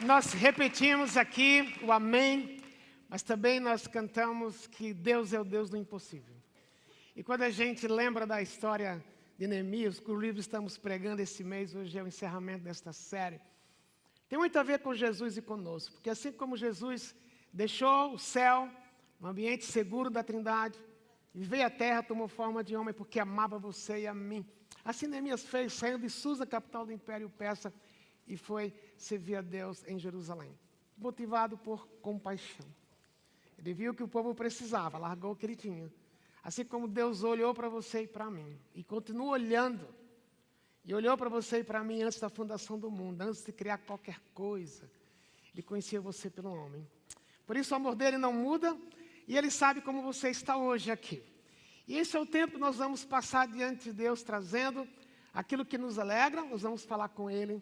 Nós repetimos aqui o amém, mas também nós cantamos que Deus é o Deus do impossível. E quando a gente lembra da história de Neemias, que o livro estamos pregando esse mês, hoje é o encerramento desta série, tem muito a ver com Jesus e conosco, porque assim como Jesus deixou o céu, um ambiente seguro da Trindade, e veio à terra, tomou forma de homem porque amava você e a mim. Assim Neemias fez, saiu de Susa, capital do Império Persa, e foi servir a Deus em Jerusalém, motivado por compaixão. Ele viu que o povo precisava, largou o que ele tinha. Assim como Deus olhou para você e para mim, e continua olhando, e olhou para você e para mim antes da fundação do mundo, antes de criar qualquer coisa. Ele conhecia você pelo homem. Por isso o amor dele não muda, e ele sabe como você está hoje aqui. E esse é o tempo que nós vamos passar diante de Deus, trazendo aquilo que nos alegra, nós vamos falar com ele,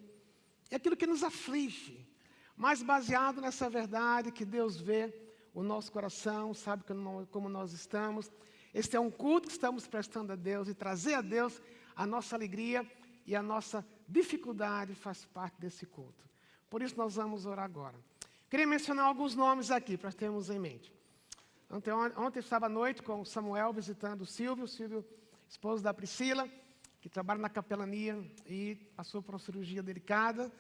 e aquilo que nos aflige, mas baseado nessa verdade que Deus vê o nosso coração, sabe como nós estamos. Este é um culto que estamos prestando a Deus, e trazer a Deus a nossa alegria e a nossa dificuldade faz parte desse culto. Por isso nós vamos orar agora. Queria mencionar alguns nomes aqui para termos em mente. Ontem estava à noite com o Samuel visitando o Silvio, esposo da Priscila, que trabalha na capelania e passou por uma cirurgia delicada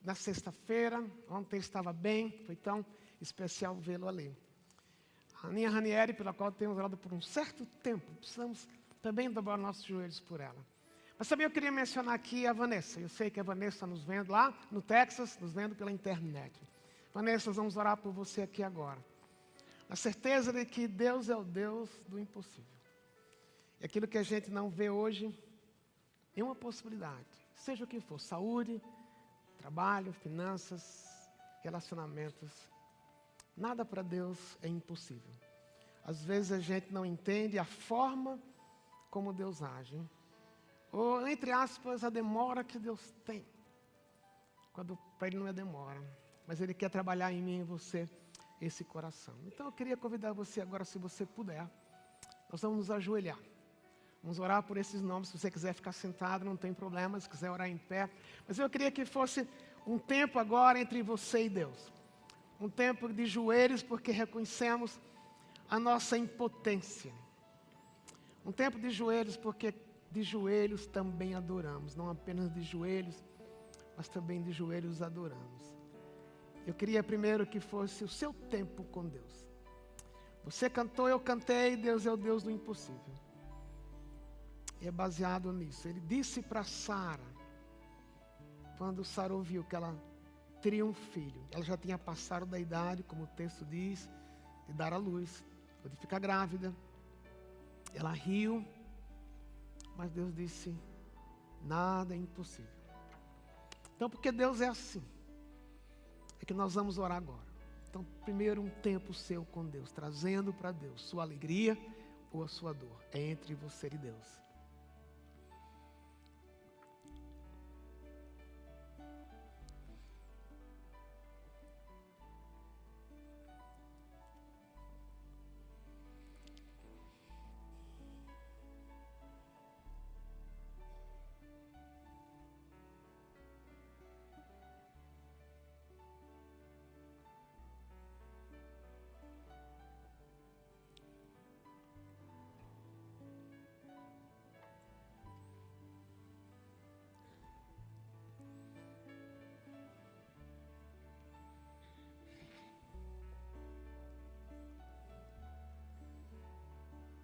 na sexta-feira. Ontem estava bem, foi tão especial vê-lo ali. A Aninha Ranieri, pela qual temos orado por um certo tempo, precisamos também dobrar nossos joelhos por ela. Mas também eu queria mencionar aqui a Vanessa. Eu sei que a Vanessa está nos vendo lá no Texas, nos vendo pela internet. Vanessa, nós vamos orar por você aqui agora. Na certeza de que Deus é o Deus do impossível. E aquilo que a gente não vê hoje é uma possibilidade. Seja o que for, saúde, trabalho, finanças, relacionamentos. Nada para Deus é impossível. Às vezes a gente não entende a forma como Deus age. Ou, entre aspas, a demora que Deus tem. Quando para Ele não é demora. Mas Ele quer trabalhar em mim e em você esse coração. Então eu queria convidar você agora, se você puder. Nós vamos nos ajoelhar. Vamos orar por esses nomes. Se você quiser ficar sentado, não tem problema. Se quiser orar em pé. Mas eu queria que fosse um tempo agora entre você e Deus. Um tempo de joelhos, porque reconhecemos a nossa impotência. Um tempo de joelhos, porque de joelhos também adoramos. Não apenas de joelhos, mas também de joelhos adoramos. Eu queria primeiro que fosse o seu tempo com Deus. Você cantou, eu cantei, Deus é o Deus do impossível. E é baseado nisso. Ele disse para Sara, quando Sara ouviu que ela teria um filho, ela já tinha passado da idade, como o texto diz, de dar à luz, ou de ficar grávida. Ela riu, mas Deus disse, nada é impossível. Então, porque Deus é assim, é que nós vamos orar agora. Então, primeiro um tempo seu com Deus, trazendo para Deus sua alegria ou a sua dor. É entre você e Deus.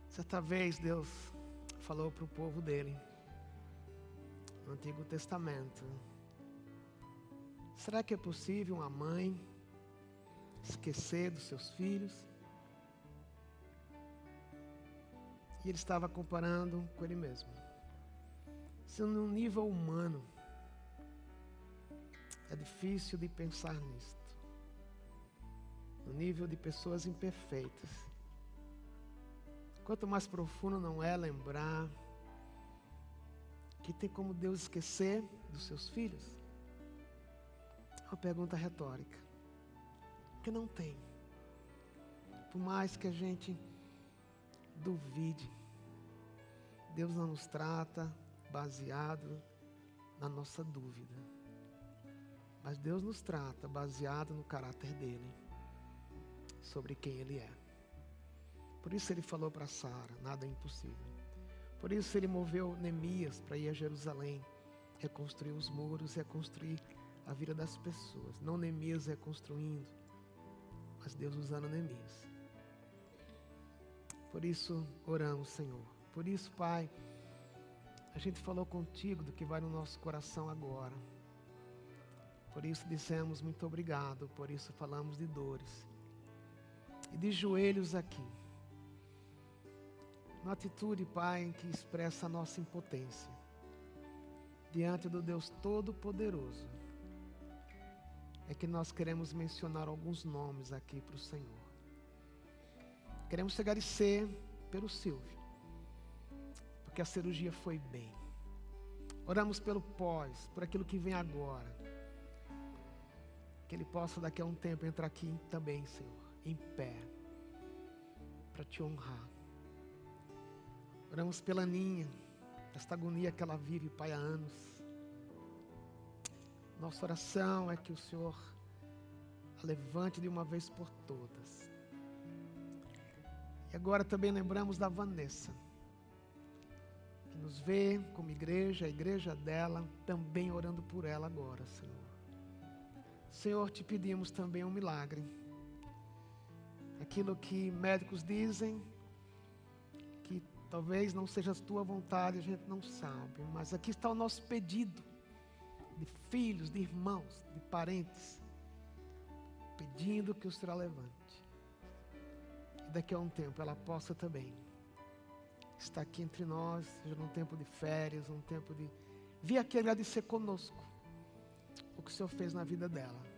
Certa vez Deus falou para o povo dele, no Antigo Testamento, será que é possível uma mãe esquecer dos seus filhos? E ele estava comparando com ele mesmo. Se no nível humano é difícil de pensar nisto, no nível de pessoas imperfeitas, quanto mais profundo não é lembrar que tem como Deus esquecer dos seus filhos? É uma pergunta retórica. Porque não tem. Por mais que a gente duvide, Deus não nos trata baseado na nossa dúvida, Mas Deus nos trata baseado no caráter dele, sobre quem ele é. Por isso ele falou para Sara, nada é impossível. Por isso ele moveu Neemias para ir a Jerusalém, reconstruir os muros, reconstruir a vida das pessoas. Não Neemias reconstruindo, mas Deus usando Neemias. Por isso oramos, Senhor. Por isso, Pai, a gente falou contigo do que vai no nosso coração agora. Por isso dissemos muito obrigado, por isso falamos de dores. E de joelhos aqui. Uma atitude, Pai, que expressa a nossa impotência. Diante do Deus Todo-Poderoso. É que nós queremos mencionar alguns nomes aqui para o Senhor. Queremos chegar e ser pelo Silvio. Porque a cirurgia foi bem. Oramos pelo pós, por aquilo que vem agora. Que ele possa daqui a um tempo entrar aqui também, Senhor, em pé, para te honrar. Oramos pela Aninha, esta agonia que ela vive, Pai, há anos. Nossa oração é que o Senhor a levante de uma vez por todas. E agora também lembramos da Vanessa, que nos vê como igreja, a igreja dela, também orando por ela agora, Senhor. Senhor, te pedimos também um milagre. Aquilo que médicos dizem, que talvez não seja a tua vontade, a gente não sabe. Mas aqui está o nosso pedido, de filhos, de irmãos, de parentes, pedindo que o Senhor a levante. E daqui a um tempo ela possa também estar aqui entre nós, seja num tempo de férias, num tempo de vir aqui agradecer conosco o que o Senhor fez na vida dela.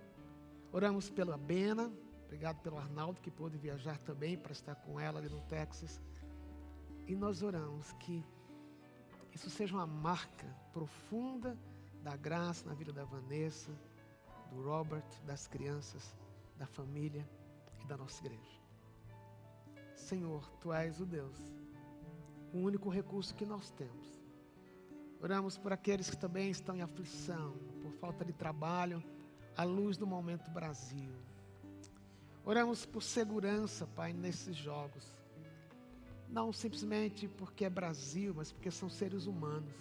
Oramos pela Bena, obrigado pelo Arnaldo que pôde viajar também para estar com ela ali no Texas. E nós oramos que isso seja uma marca profunda da graça na vida da Vanessa, do Robert, das crianças, da família e da nossa igreja. Senhor, Tu és o Deus, o único recurso que nós temos. Oramos por aqueles que também estão em aflição, por falta de trabalho, à luz do momento Brasil. Oramos por segurança, Pai, nesses jogos. Não simplesmente porque é Brasil, mas porque são seres humanos,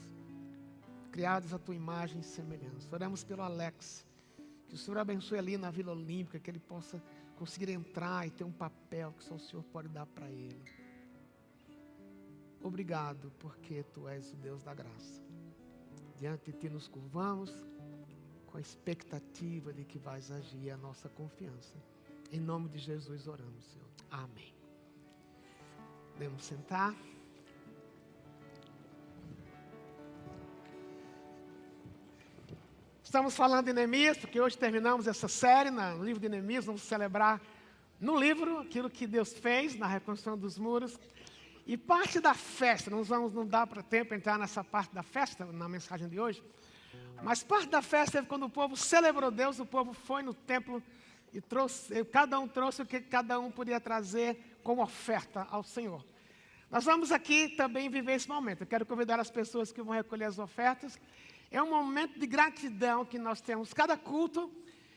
criados à Tua imagem e semelhança. Oramos pelo Alex, que o Senhor abençoe ali na Vila Olímpica, que ele possa conseguir entrar e ter um papel que só o Senhor pode dar para ele. Obrigado, porque Tu és o Deus da graça. Diante de Ti nos curvamos, com a expectativa de que vais agir, a nossa confiança. Em nome de Jesus oramos, Senhor. Amém. Podemos sentar. Estamos falando de Neemias, porque hoje terminamos essa série no livro de Neemias. Vamos celebrar no livro aquilo que Deus fez na reconstrução dos muros. E parte da festa, não dá para tempo entrar nessa parte da festa na mensagem de hoje, mas parte da festa é quando o povo celebrou Deus, o povo foi no templo e cada um trouxe o que cada um podia trazer como oferta ao Senhor. Nós vamos aqui também viver esse momento. Eu quero convidar as pessoas que vão recolher as ofertas. É um momento de gratidão que nós temos cada culto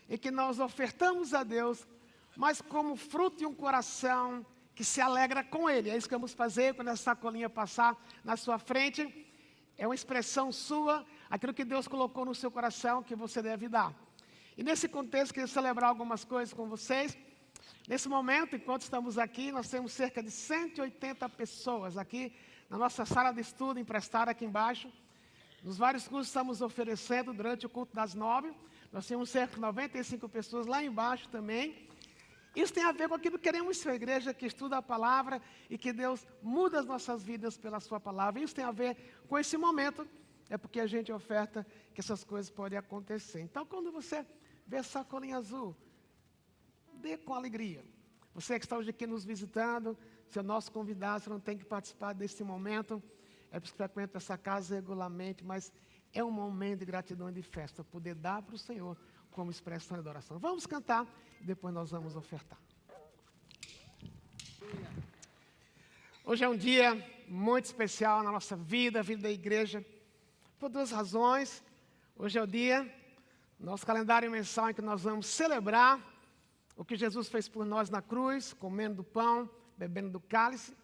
em que nós ofertamos a Deus, mas como fruto de um coração que se alegra com Ele. É isso que vamos fazer quando essa sacolinha passar na sua frente. É uma expressão sua, aquilo que Deus colocou no seu coração que você deve dar. E nesse contexto, queria celebrar algumas coisas com vocês. Nesse momento, enquanto estamos aqui, nós temos cerca de 180 pessoas aqui na nossa sala de estudo emprestada aqui embaixo. Nos vários cursos que estamos oferecendo durante o culto das 9. Nós temos cerca de 95 pessoas lá embaixo também. Isso tem a ver com aquilo que queremos ser, a igreja que estuda a palavra e que Deus muda as nossas vidas pela sua palavra. Isso tem a ver com esse momento, é porque a gente oferta que essas coisas podem acontecer. Então, quando você vê essa sacolinha azul, dê com alegria. Você que está hoje aqui nos visitando, se é nosso convidado, você não tem que participar desse momento, é porque frequenta essa casa regularmente, mas é um momento de gratidão e de festa, poder dar para o Senhor como expressão de oração. Vamos cantar e depois nós vamos ofertar. Hoje é um dia muito especial na nossa vida, a vida da igreja, por duas razões. Hoje é o dia Nosso calendário mensal em que nós vamos celebrar o que Jesus fez por nós na cruz, comendo do pão, bebendo do cálice.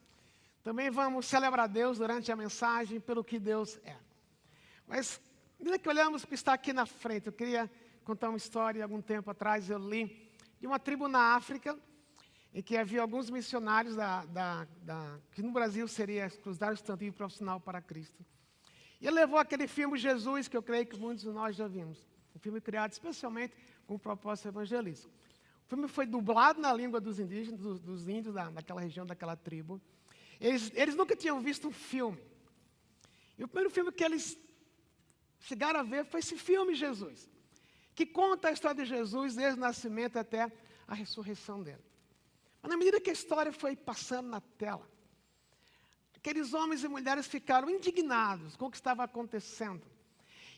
Também vamos celebrar Deus durante a mensagem pelo que Deus é. Mas, à medida que olhamos o que está aqui na frente, eu queria contar uma história. Algum tempo atrás eu li de uma tribo na África, em que havia alguns missionários que no Brasil seria Cruzar o Substantivo Profissional para Cristo. E ele levou aquele filme Jesus, que eu creio que muitos de nós já vimos. Um filme criado especialmente com o propósito evangelístico. O filme foi dublado na língua dos indígenas, dos índios daquela região, daquela tribo. Eles nunca tinham visto um filme. E o primeiro filme que eles chegaram a ver foi esse filme Jesus, que conta a história de Jesus desde o nascimento até a ressurreição dele. Mas na medida que a história foi passando na tela, aqueles homens e mulheres ficaram indignados com o que estava acontecendo.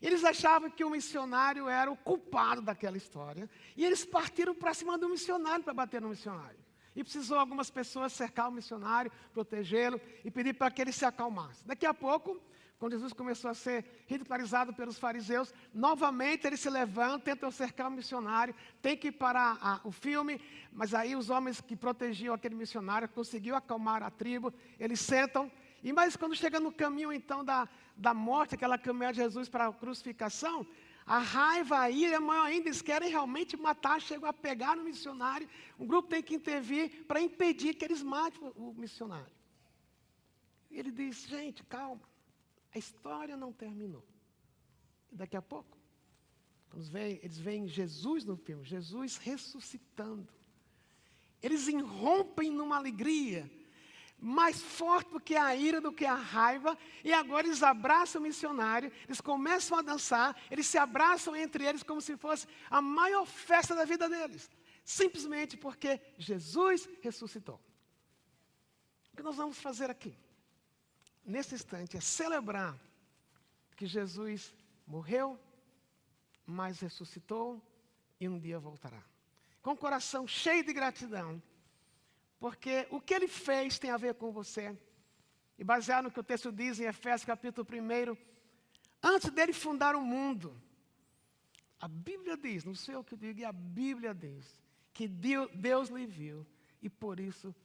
Eles achavam que o missionário era o culpado daquela história. E eles partiram para cima do missionário para bater no missionário. E precisou algumas pessoas cercar o missionário, protegê-lo e pedir para que ele se acalmasse. Daqui a pouco, quando Jesus começou a ser ridicularizado pelos fariseus, novamente eles se levantam, tentam cercar o missionário, tem que parar o filme, mas aí os homens que protegiam aquele missionário conseguiram acalmar a tribo, eles sentam. E mais quando chega no caminho, então, da morte, aquela caminhada de Jesus para a crucificação, a raiva, a ira é maior ainda, eles querem realmente matar, chegam a pegar no missionário, um grupo tem que intervir para impedir que eles matem o missionário. E ele diz, gente, calma, a história não terminou. E daqui a pouco, eles veem Jesus no filme, Jesus ressuscitando. Eles irrompem numa alegria, mais forte do que a ira, do que a raiva, e agora eles abraçam o missionário, eles começam a dançar, eles se abraçam entre eles como se fosse a maior festa da vida deles, simplesmente porque Jesus ressuscitou. O que nós vamos fazer aqui, nesse instante, é celebrar que Jesus morreu, mas ressuscitou e um dia voltará. Com o coração cheio de gratidão, porque o que ele fez tem a ver com você. E baseado no que o texto diz em Efésios capítulo 1, antes dele fundar o mundo, a Bíblia diz, não sei o que eu digo, a Bíblia diz, que Deus lhe viu, e por isso,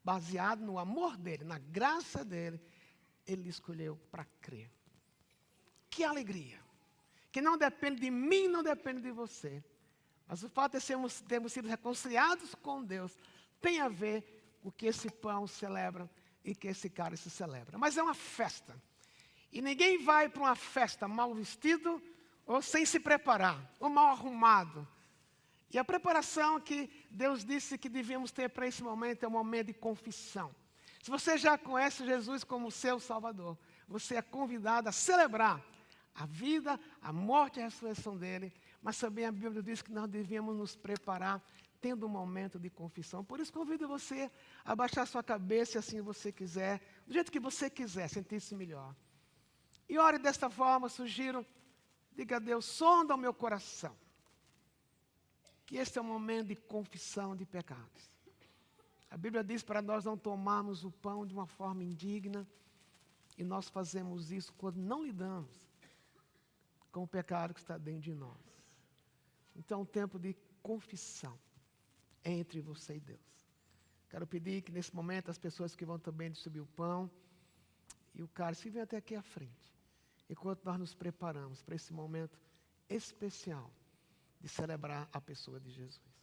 baseado no amor dele, na graça dele, ele lhe escolheu para crer. Que alegria! Que não depende de mim, não depende de você. Mas o fato de termos sido reconciliados com Deus, tem a ver com o que esse pão celebra e que esse cálice celebra. Mas é uma festa. E ninguém vai para uma festa mal vestido ou sem se preparar, ou mal arrumado. E a preparação que Deus disse que devíamos ter para esse momento é um momento de confissão. Se você já conhece Jesus como seu Salvador, você é convidado a celebrar a vida, a morte e a ressurreição dele. Mas também a Bíblia diz que nós devíamos nos preparar tendo um momento de confissão. Por isso convido você a baixar sua cabeça, se assim você quiser, do jeito que você quiser, sentir-se melhor. E ore desta forma, sugiro, diga a Deus, sonda o meu coração. Que este é um momento de confissão de pecados. A Bíblia diz para nós não tomarmos o pão de uma forma indigna, e nós fazemos isso quando não lidamos com o pecado que está dentro de nós. Então, um tempo de confissão entre você e Deus. Quero pedir que nesse momento as pessoas que vão também distribuir o pão e o cálice venham até aqui à frente, enquanto nós nos preparamos para esse momento especial de celebrar a pessoa de Jesus.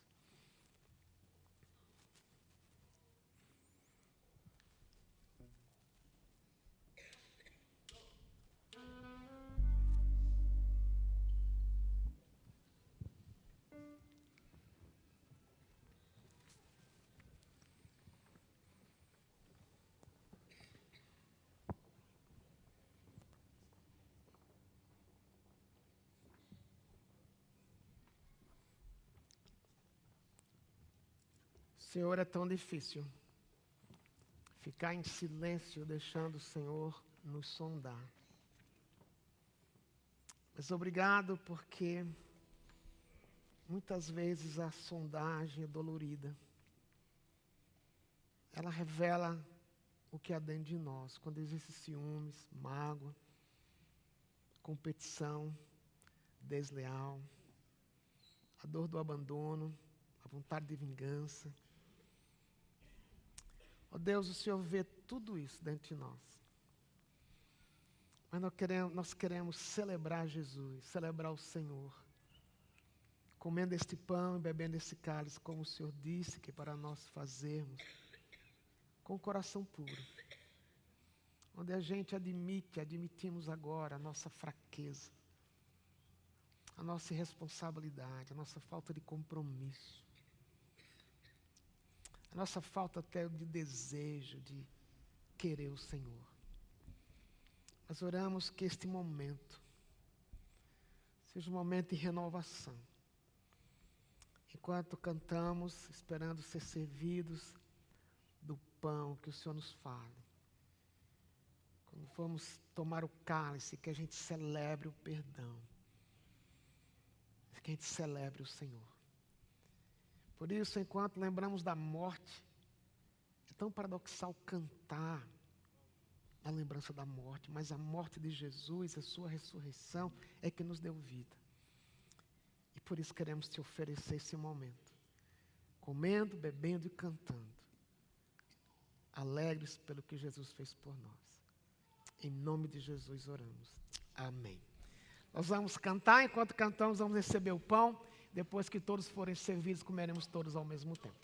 Senhor, é tão difícil ficar em silêncio, deixando o Senhor nos sondar. Mas obrigado porque muitas vezes a sondagem é dolorida. Ela revela o que há dentro de nós, quando existe ciúmes, mágoa, competição, desleal. a dor do abandono, a vontade de vingança. Ó Deus, o Senhor vê tudo isso dentro de nós. Mas nós queremos celebrar Jesus, celebrar o Senhor, comendo este pão e bebendo esse cálice, como o Senhor disse que para nós fazermos, com o coração puro. Onde a gente admitimos agora a nossa fraqueza, a nossa irresponsabilidade, a nossa falta de compromisso, a nossa falta até de desejo de querer o Senhor. Nós oramos que este momento seja um momento de renovação. Enquanto cantamos, esperando ser servidos do pão, que o Senhor nos fale. Quando formos tomar o cálice, que a gente celebre o perdão. Que a gente celebre o Senhor. Por isso, enquanto lembramos da morte, é tão paradoxal cantar a lembrança da morte, mas a morte de Jesus, a sua ressurreição, é que nos deu vida. E por isso queremos te oferecer esse momento, comendo, bebendo e cantando, alegres pelo que Jesus fez por nós. Em nome de Jesus oramos. Amém. Nós vamos cantar, enquanto cantamos vamos receber o pão, depois que todos forem servidos, comeremos todos ao mesmo tempo.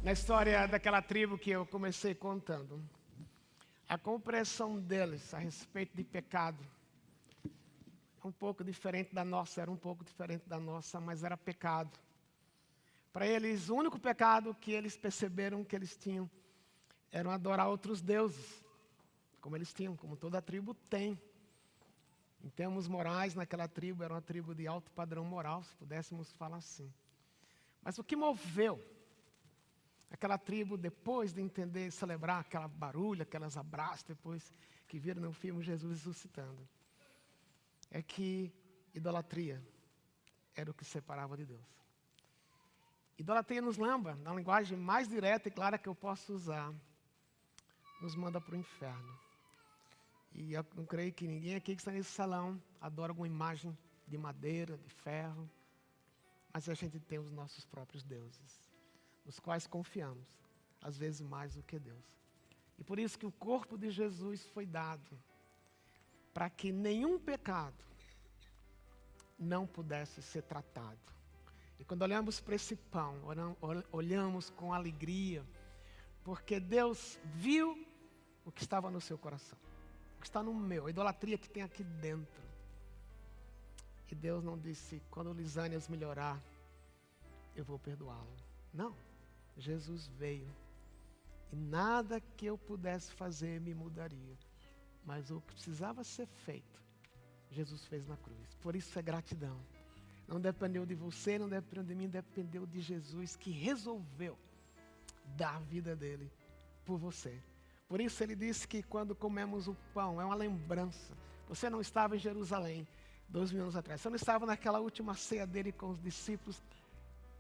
Na história daquela tribo que eu comecei contando, a compreensão deles a respeito de pecado é um pouco diferente da nossa, era um pouco diferente da nossa, mas era pecado. Para eles, o único pecado que eles perceberam que eles tinham era adorar outros deuses, como eles tinham, como toda a tribo tem. Em termos morais, naquela tribo, era uma tribo de alto padrão moral, se pudéssemos falar assim. Mas o que moveu aquela tribo, depois de entender, celebrar aquela barulho, aquelas abraços, depois que viram no filme Jesus ressuscitando, é que idolatria era o que separava de Deus. Idolatria nos lembra, na linguagem mais direta e clara que eu posso usar, nos manda para o inferno. E eu não creio que ninguém aqui que está nesse salão adora alguma imagem de madeira, de ferro, mas a gente tem os nossos próprios deuses, nos quais confiamos, às vezes mais do que Deus. E por isso que o corpo de Jesus foi dado, para que nenhum pecado não pudesse ser tratado. E quando olhamos para esse pão, olhamos com alegria, porque Deus viu o que estava no seu coração, o que está no meu, a idolatria que tem aqui dentro. E Deus não disse, quando Lisânias melhorar, eu vou perdoá-lo. Não, Jesus veio. E nada que eu pudesse fazer me mudaria. Mas o que precisava ser feito, Jesus fez na cruz. Por isso é gratidão. Não dependeu de você, não dependeu de mim, dependeu de Jesus que resolveu dar a vida dele por você. Por isso ele disse que quando comemos o pão, é uma lembrança. Você não estava em Jerusalém 2000 anos atrás. Você não estava naquela última ceia dele com os discípulos.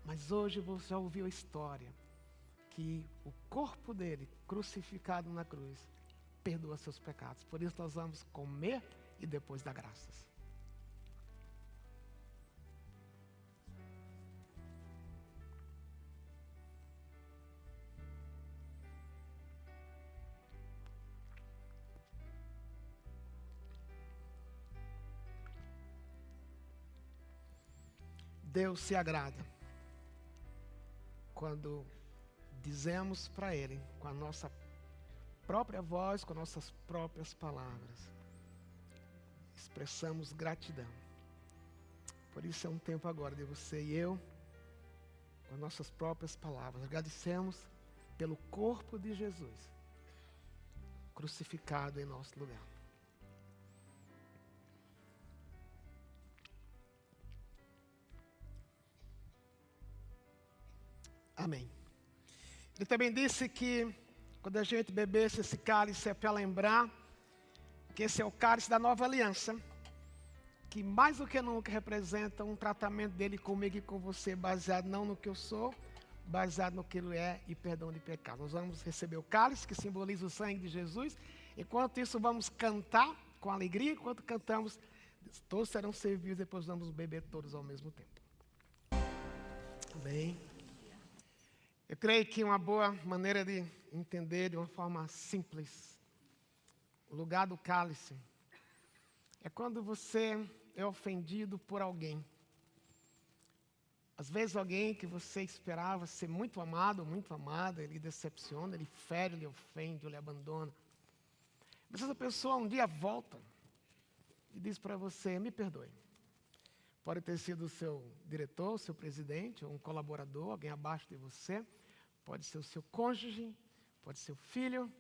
Mas hoje você já ouviu a história. Que o corpo dele, crucificado na cruz, perdoa seus pecados. Por isso nós vamos comer e depois dar graças. Deus se agrada quando dizemos para Ele, com a nossa própria voz, com nossas próprias palavras, expressamos gratidão. Por isso é um tempo agora de você e eu, com nossas próprias palavras, agradecemos pelo corpo de Jesus, crucificado em nosso lugar. Amém. Ele também disse que quando a gente bebesse esse cálice é para lembrar que esse é o cálice da nova aliança, que mais do que nunca representa um tratamento dele comigo e com você, baseado não no que eu sou, baseado no que ele é e perdão de pecado. Nós vamos receber o cálice, que simboliza o sangue de Jesus. Enquanto isso, vamos cantar com alegria. Enquanto cantamos, todos serão servidos, depois vamos beber todos ao mesmo tempo. Bem, eu creio que uma boa maneira de entender de uma forma simples o lugar do cálice é quando você é ofendido por alguém. Às vezes alguém que você esperava ser muito amado, muito amada, ele decepciona, ele fere, ele ofende, ele abandona. Mas essa pessoa um dia volta e diz para você, me perdoe. Pode ter sido o seu diretor, o seu presidente, ou um colaborador, alguém abaixo de você. Pode ser o seu cônjuge, pode ser o filho.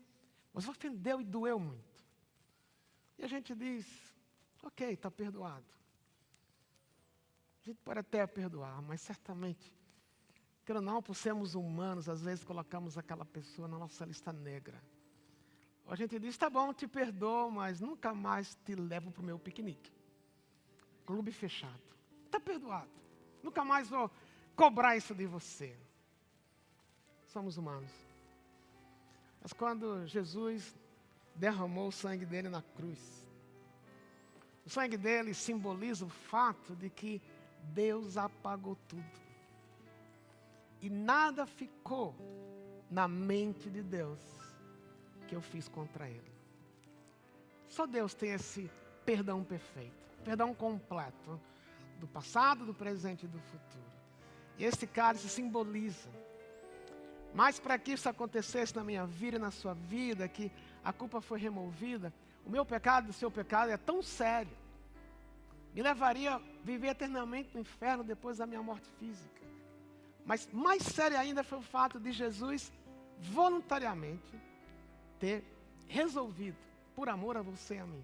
Mas ofendeu e doeu muito. E a gente diz, ok, está perdoado. A gente pode até perdoar, mas certamente, quero não, por sermos humanos, às vezes colocamos aquela pessoa na nossa lista negra. Ou a gente diz, tá bom, te perdoo, mas nunca mais te levo para o meu piquenique. Clube fechado. Está perdoado. Nunca mais vou cobrar isso de você. Somos humanos. Mas quando Jesus derramou o sangue dele na cruz, o sangue dele simboliza o fato de que Deus apagou tudo. E nada ficou na mente de Deus que eu fiz contra ele. Só Deus tem esse perdão perfeito, perdão completo, do passado, do presente e do futuro. E esse cálice simboliza. Mas para que isso acontecesse na minha vida e na sua vida, que a culpa foi removida, o meu pecado e o seu pecado é tão sério, me levaria a viver eternamente no inferno depois da minha morte física. Mas mais sério ainda foi o fato de Jesus voluntariamente ter resolvido, por amor a você e a mim,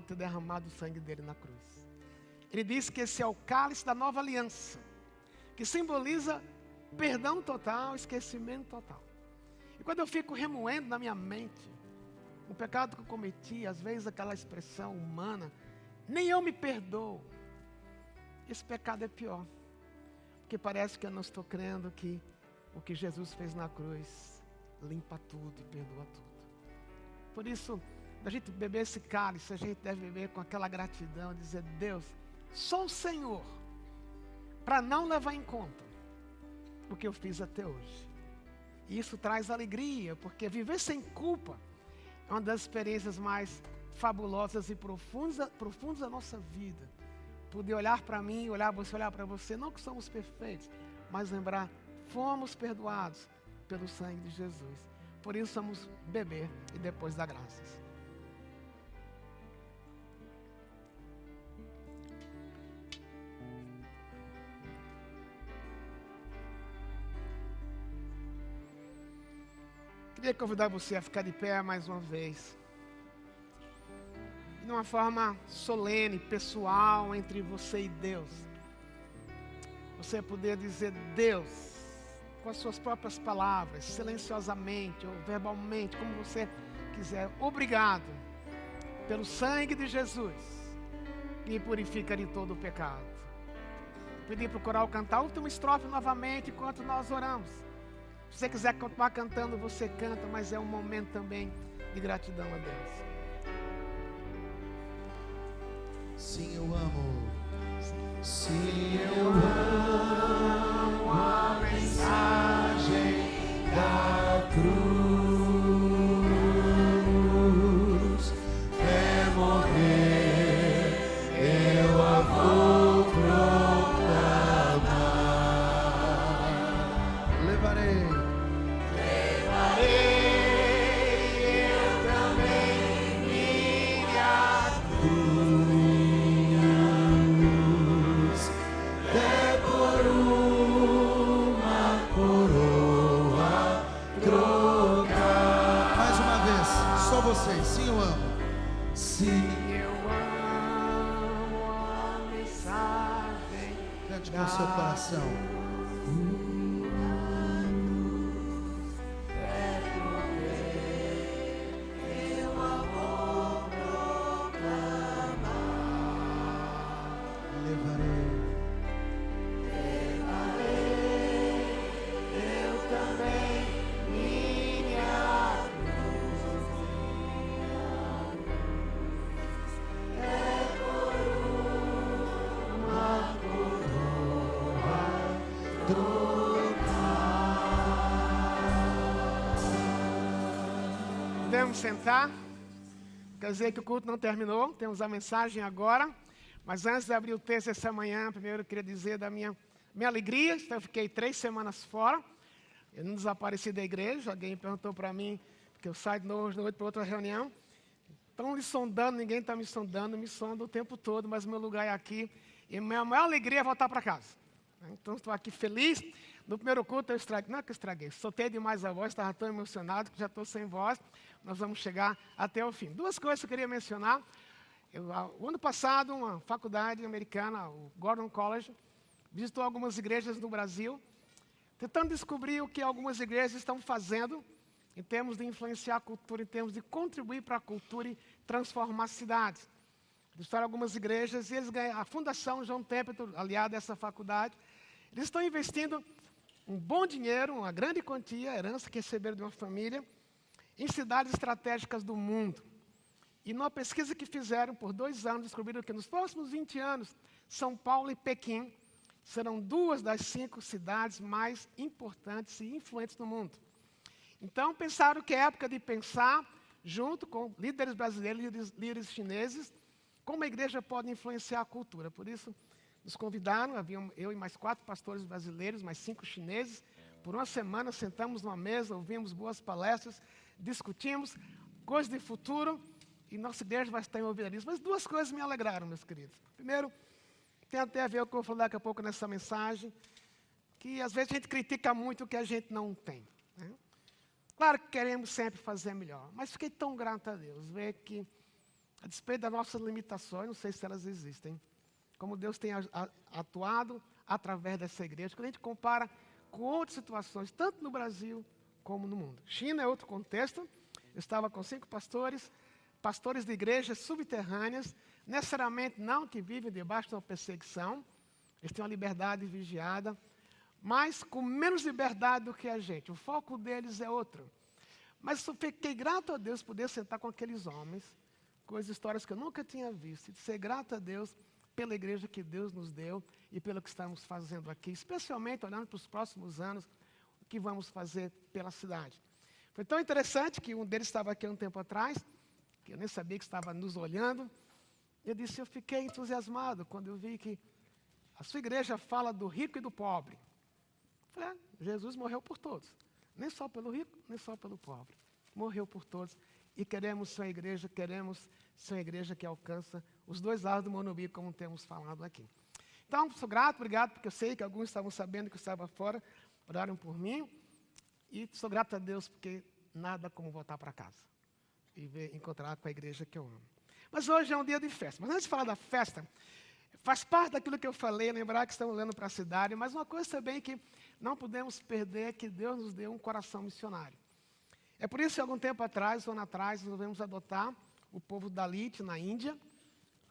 ter derramado o sangue dele na cruz. Ele diz que esse é o cálice da nova aliança, que simboliza perdão total, esquecimento total. E quando eu fico remoendo na minha mente o pecado que eu cometi, às vezes aquela expressão humana, nem eu me perdoo. Esse pecado é pior, porque parece que eu não estou crendo que o que Jesus fez na cruz limpa tudo e perdoa tudo. Por isso, da gente beber esse cálice, a gente deve beber com aquela gratidão, dizer, Deus, sou o Senhor, para não levar em conta o que eu fiz até hoje. E isso traz alegria, porque viver sem culpa é uma das experiências mais fabulosas e profundas da nossa vida. Poder olhar para mim, olhar para você, não que somos perfeitos, mas lembrar, fomos perdoados pelo sangue de Jesus. Por isso vamos beber e depois dar graças. Queria convidar você a ficar de pé mais uma vez. De uma forma solene, pessoal, entre você e Deus. Você poder dizer, Deus, com as suas próprias palavras, silenciosamente ou verbalmente, como você quiser. Obrigado pelo sangue de Jesus, que me purifica de todo o pecado. Pedir para o coral cantar a última estrofe novamente enquanto nós oramos. Se você quiser continuar cantando, você canta, mas é um momento também de gratidão a Deus. Sim, eu amo. Sim, eu amo a mensagem da cruz. É morrer, eu a vou proclamar. Levarei. Eu também minha cruz. É por uma coroa trocar. Mais uma vez, só vocês. Sim, eu amo. Sim, Eu amo a mensagem. cante com o seu coração. Levarei. Eu também minha cruz. Podemos sentar. Quer dizer que o culto não terminou, temos a mensagem agora. Mas antes de abrir o texto essa manhã, primeiro eu queria dizer da minha alegria. Eu fiquei 3 semanas fora. Eu não desapareci da igreja. Alguém perguntou para mim, porque eu saio de noite para outra reunião. Estão me sondando, ninguém está me sondando, me sonda o tempo todo, mas meu lugar é aqui. E a minha maior alegria é voltar para casa. Então estou aqui feliz. No primeiro culto eu estraguei, não é que eu estraguei, soltei demais a voz, estava tão emocionado que já estou sem voz. Nós vamos chegar até o fim. 2 coisas que eu queria mencionar. O ano passado, uma faculdade americana, o Gordon College, visitou algumas igrejas no Brasil, tentando descobrir o que algumas igrejas estão fazendo em termos de influenciar a cultura, em termos de contribuir para a cultura e transformar cidades. Visitaram algumas igrejas e eles ganharam, a Fundação John Templeton, aliada a essa faculdade, eles estão investindo um bom dinheiro, uma grande quantia, herança que receberam de uma família, em cidades estratégicas do mundo. E numa pesquisa que fizeram por 2 anos, descobriram que nos próximos 20 anos, São Paulo e Pequim serão 2 das 5 cidades mais importantes e influentes no mundo. Então, pensaram que é época de pensar, junto com líderes brasileiros, líderes chineses, como a igreja pode influenciar a cultura. Por isso, nos convidaram, haviam eu e mais 4 pastores brasileiros, mais 5 chineses. Por uma semana, sentamos numa mesa, ouvimos boas palestras, discutimos coisas de futuro, e nossa igreja vai estar envolvida nisso. Mas 2 coisas me alegraram, meus queridos. Primeiro, tem até a ver com o que eu vou falar daqui a pouco nessa mensagem, que às vezes a gente critica muito o que a gente não tem, né? Claro que queremos sempre fazer melhor, mas fiquei tão grato a Deus, ver que, a despeito das nossas limitações, não sei se elas existem, como Deus tem atuado através dessa igreja, quando a gente compara com outras situações, tanto no Brasil como no mundo. China é outro contexto. Eu estava com 5 pastores de igrejas subterrâneas, necessariamente não que vivem debaixo de uma perseguição, eles têm uma liberdade vigiada, mas com menos liberdade do que a gente. O foco deles é outro. Mas eu fiquei grato a Deus poder sentar com aqueles homens, com as histórias que eu nunca tinha visto, e de ser grato a Deus pela igreja que Deus nos deu e pelo que estamos fazendo aqui, especialmente olhando para os próximos anos, o que vamos fazer pela cidade. Foi tão interessante que um deles estava aqui há um tempo atrás, que eu nem sabia que estava nos olhando. Eu disse, eu fiquei entusiasmado quando eu vi que a sua igreja fala do rico e do pobre. Eu falei, Jesus morreu por todos, nem só pelo rico, nem só pelo pobre. Morreu por todos e queremos ser uma igreja que alcança os 2 lados do Morumbi, como temos falado aqui. Então, sou grato, obrigado, porque eu sei que alguns estavam sabendo que eu estava fora, oraram por mim. E sou grato a Deus, porque nada como voltar para casa e encontrar com a igreja que eu amo. Mas hoje é um dia de festa. Mas antes de falar da festa, faz parte daquilo que eu falei, lembrar que estamos olhando para a cidade, mas uma coisa também que não podemos perder é que Deus nos deu um coração missionário. É por isso que algum tempo atrás, um ano atrás, resolvemos adotar o povo Dalit na Índia.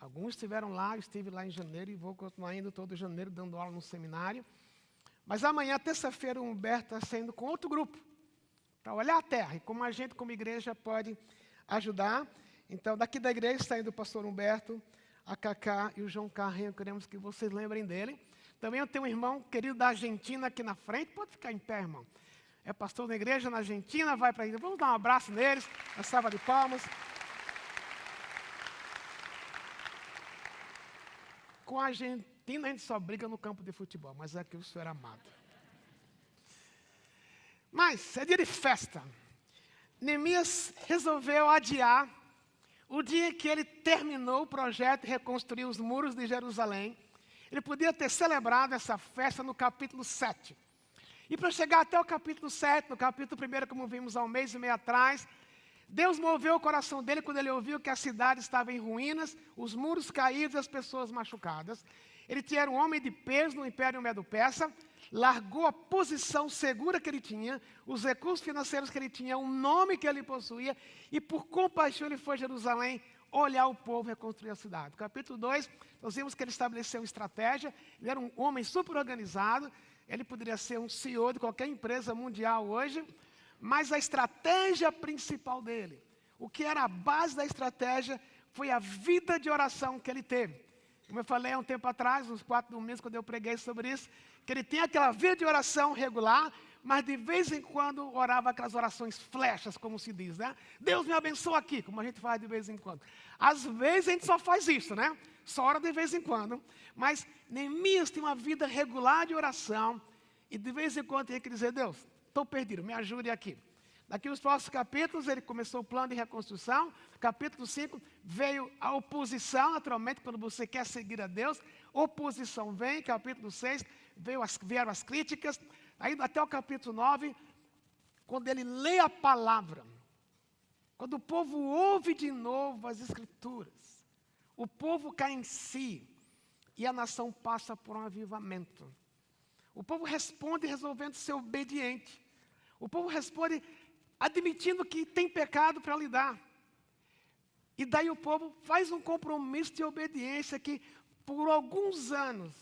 Alguns estiveram lá, eu estive lá em janeiro e vou continuar indo todo janeiro dando aula no seminário. Mas amanhã, terça-feira, o Humberto está saindo com outro grupo, para olhar a terra, e como a gente, como igreja, pode ajudar. Então, daqui da igreja está indo o pastor Humberto, a Cacá e o João Carreiro, queremos que vocês lembrem dele. Também eu tenho um irmão querido da Argentina aqui na frente, pode ficar em pé, irmão. É pastor da igreja na Argentina, vai para a Índia. Vamos dar um abraço neles, uma salva de palmas. Com a Argentina a gente só briga no campo de futebol, mas é que o Senhor é amado. Mas é dia de festa. Neemias resolveu adiar o dia que ele terminou o projeto de reconstruir os muros de Jerusalém. Ele podia ter celebrado essa festa no capítulo 7. E para chegar até o capítulo 7, no capítulo 1, como vimos há 1 mês e meio atrás, Deus moveu o coração dele quando ele ouviu que a cidade estava em ruínas, os muros caídos e as pessoas machucadas. Ele era um homem de peso no Império Medo-Persa, largou a posição segura que ele tinha, os recursos financeiros que ele tinha, o nome que ele possuía, e por compaixão ele foi a Jerusalém olhar o povo e reconstruir a cidade. No capítulo 2, nós vimos que ele estabeleceu uma estratégia, ele era um homem super organizado, ele poderia ser um CEO de qualquer empresa mundial hoje, mas a estratégia principal dele, o que era a base da estratégia, foi a vida de oração que ele teve. Como eu falei há um tempo atrás, uns 4 domingos, quando eu preguei sobre isso, que ele tinha aquela vida de oração regular, mas de vez em quando orava aquelas orações flechas, como se diz, né? Deus me abençoa aqui, como a gente faz de vez em quando. Às vezes a gente só faz isso, né? Só ora de vez em quando. Mas Neemias tinha uma vida regular de oração, e de vez em quando tinha que dizer, Deus, estou perdido, me ajude aqui. Daqui nos próximos capítulos, ele começou o plano de reconstrução. Capítulo 5, veio a oposição, naturalmente, quando você quer seguir a Deus. Oposição vem. Capítulo 6, vieram as críticas. Aí, até o capítulo 9, quando ele lê a palavra, quando o povo ouve de novo as Escrituras, o povo cai em si e a nação passa por um avivamento. O povo responde resolvendo ser obediente. O povo responde admitindo que tem pecado para lidar. E daí o povo faz um compromisso de obediência que, por alguns anos,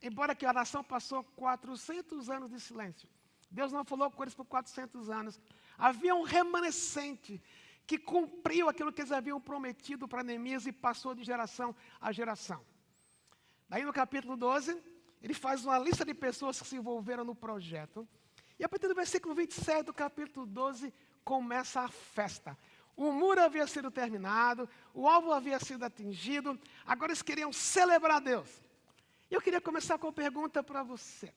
embora que a nação passou 400 anos de silêncio, Deus não falou com eles por 400 anos, havia um remanescente que cumpriu aquilo que eles haviam prometido para Neemias e passou de geração a geração. Daí no capítulo 12, ele faz uma lista de pessoas que se envolveram no projeto. E a partir do versículo 27 do capítulo 12, começa a festa. O muro havia sido terminado, o alvo havia sido atingido, agora eles queriam celebrar a Deus. E eu queria começar com uma pergunta para você.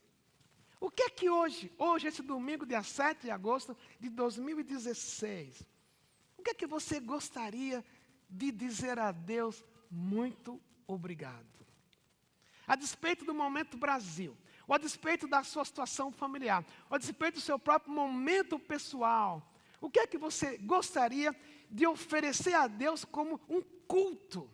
O que é que hoje, esse domingo, dia 7 de agosto de 2016, o que é que você gostaria de dizer a Deus muito obrigado? A despeito do momento Brasil, ou a despeito da sua situação familiar, ou a despeito do seu próprio momento pessoal, o que é que você gostaria de oferecer a Deus como um culto?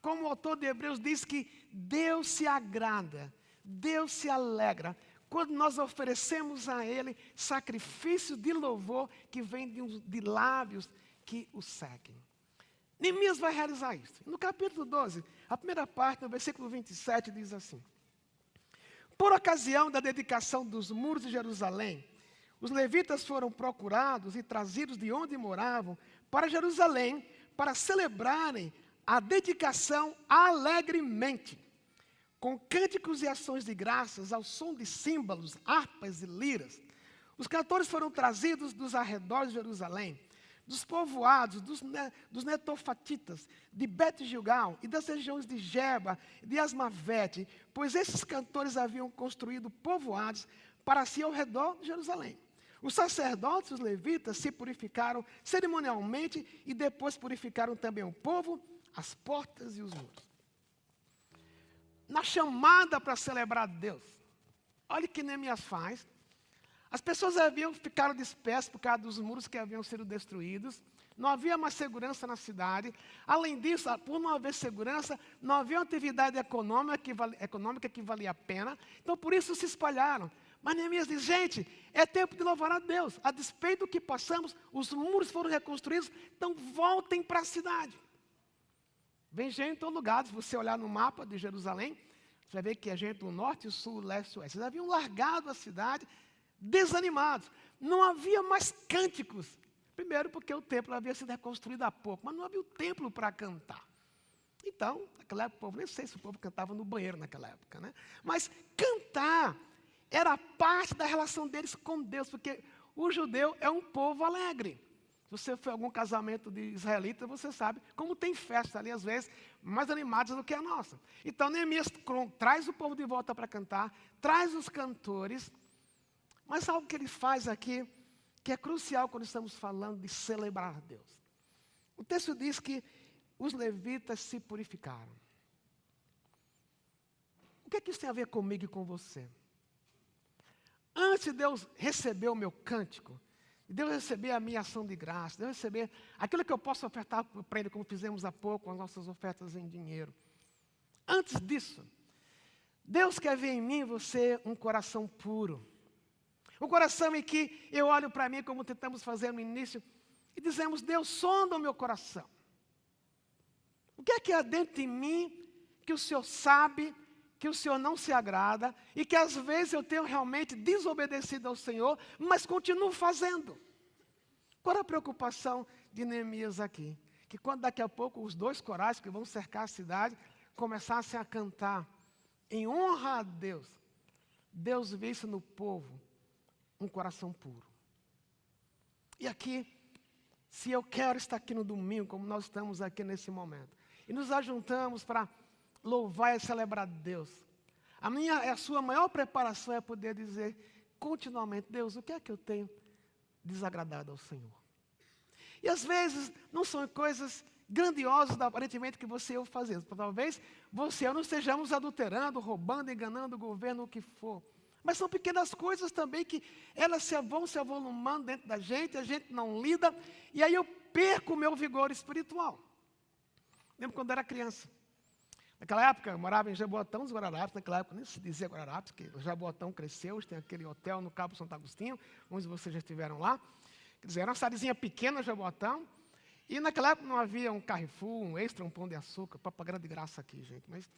Como o autor de Hebreus diz que Deus se agrada, Deus se alegra, quando nós oferecemos a Ele sacrifício de louvor que vem de lábios que o seguem. Neemias vai realizar isso. No capítulo 12, a primeira parte, no versículo 27, diz assim: por ocasião da dedicação dos muros de Jerusalém, os levitas foram procurados e trazidos de onde moravam para Jerusalém para celebrarem a dedicação alegremente, com cânticos e ações de graças ao som de símbolos, harpas e liras. Os cantores foram trazidos dos arredores de Jerusalém, dos povoados, dos netofatitas, de Bet-Gilgal e das regiões de Geba e de Asmavete, pois esses cantores haviam construído povoados para si ao redor de Jerusalém. Os sacerdotes, os levitas, se purificaram cerimonialmente e depois purificaram também o povo, as portas e os muros. Na chamada para celebrar Deus, olha o que Neemias faz. As pessoas ficaram dispersas por causa dos muros que haviam sido destruídos. Não havia mais segurança na cidade. Além disso, por não haver segurança, não havia uma atividade econômica que valia a pena. Então, por isso se espalharam. Mas Neemias diz, gente, é tempo de louvar a Deus. A despeito do que passamos, os muros foram reconstruídos, então voltem para a cidade. Vem gente em todo lugar. Se você olhar no mapa de Jerusalém, você vai ver que é gente do norte, sul, leste e oeste. Eles haviam largado a cidade, desanimados. Não havia mais cânticos. Primeiro porque o templo havia sido reconstruído há pouco, mas não havia o templo para cantar. Então, naquela época, o povo, nem sei se o povo cantava no banheiro naquela época, né? Mas cantar era parte da relação deles com Deus, porque o judeu é um povo alegre. Se você foi a algum casamento de israelita, você sabe como tem festa ali, às vezes, mais animadas do que a nossa. Então, Neemias traz o povo de volta para cantar, traz os cantores, mas algo que ele faz aqui, que é crucial quando estamos falando de celebrar a Deus. O texto diz que os levitas se purificaram. O que é que isso tem a ver comigo e com você? Antes de Deus receber o meu cântico, de Deus receber a minha ação de graça, de Deus receber aquilo que eu posso ofertar para Ele, como fizemos há pouco com as nossas ofertas em dinheiro. Antes disso, Deus quer ver em mim e você um coração puro. Um coração em que eu olho para mim, como tentamos fazer no início, e dizemos, Deus, sonda o meu coração. O que é que há dentro de mim que o Senhor sabe, que o Senhor não se agrada, e que às vezes eu tenho realmente desobedecido ao Senhor, mas continuo fazendo? Qual é a preocupação de Neemias aqui? Que quando daqui a pouco os 2 corais que vão cercar a cidade, começassem a cantar em honra a Deus, Deus visse no povo um coração puro. E aqui, se eu quero estar aqui no domingo, como nós estamos aqui nesse momento, e nos ajuntamos para louvar e celebrar Deus, a sua maior preparação é poder dizer continuamente: Deus, o que é que eu tenho desagradado ao Senhor? E às vezes não são coisas grandiosas, aparentemente, que você e eu fazemos. Talvez você e eu não estejamos adulterando, roubando, enganando o governo, o que for. Mas são pequenas coisas também que elas vão se avolumando dentro da gente, a gente não lida, e aí eu perco o meu vigor espiritual. Lembro quando eu era criança. Naquela época, eu morava em Jaboatão dos Guararapes, naquela época nem se dizia Guararapes, porque o Jaboatão cresceu, hoje tem aquele hotel no Cabo Santo Agostinho, onde vocês já estiveram lá. Quer dizer, era uma cidadezinha pequena, Jaboatão, e naquela época não havia um Carrefour, um Extra, um Pão de Açúcar, propaganda de graça aqui, gente, mas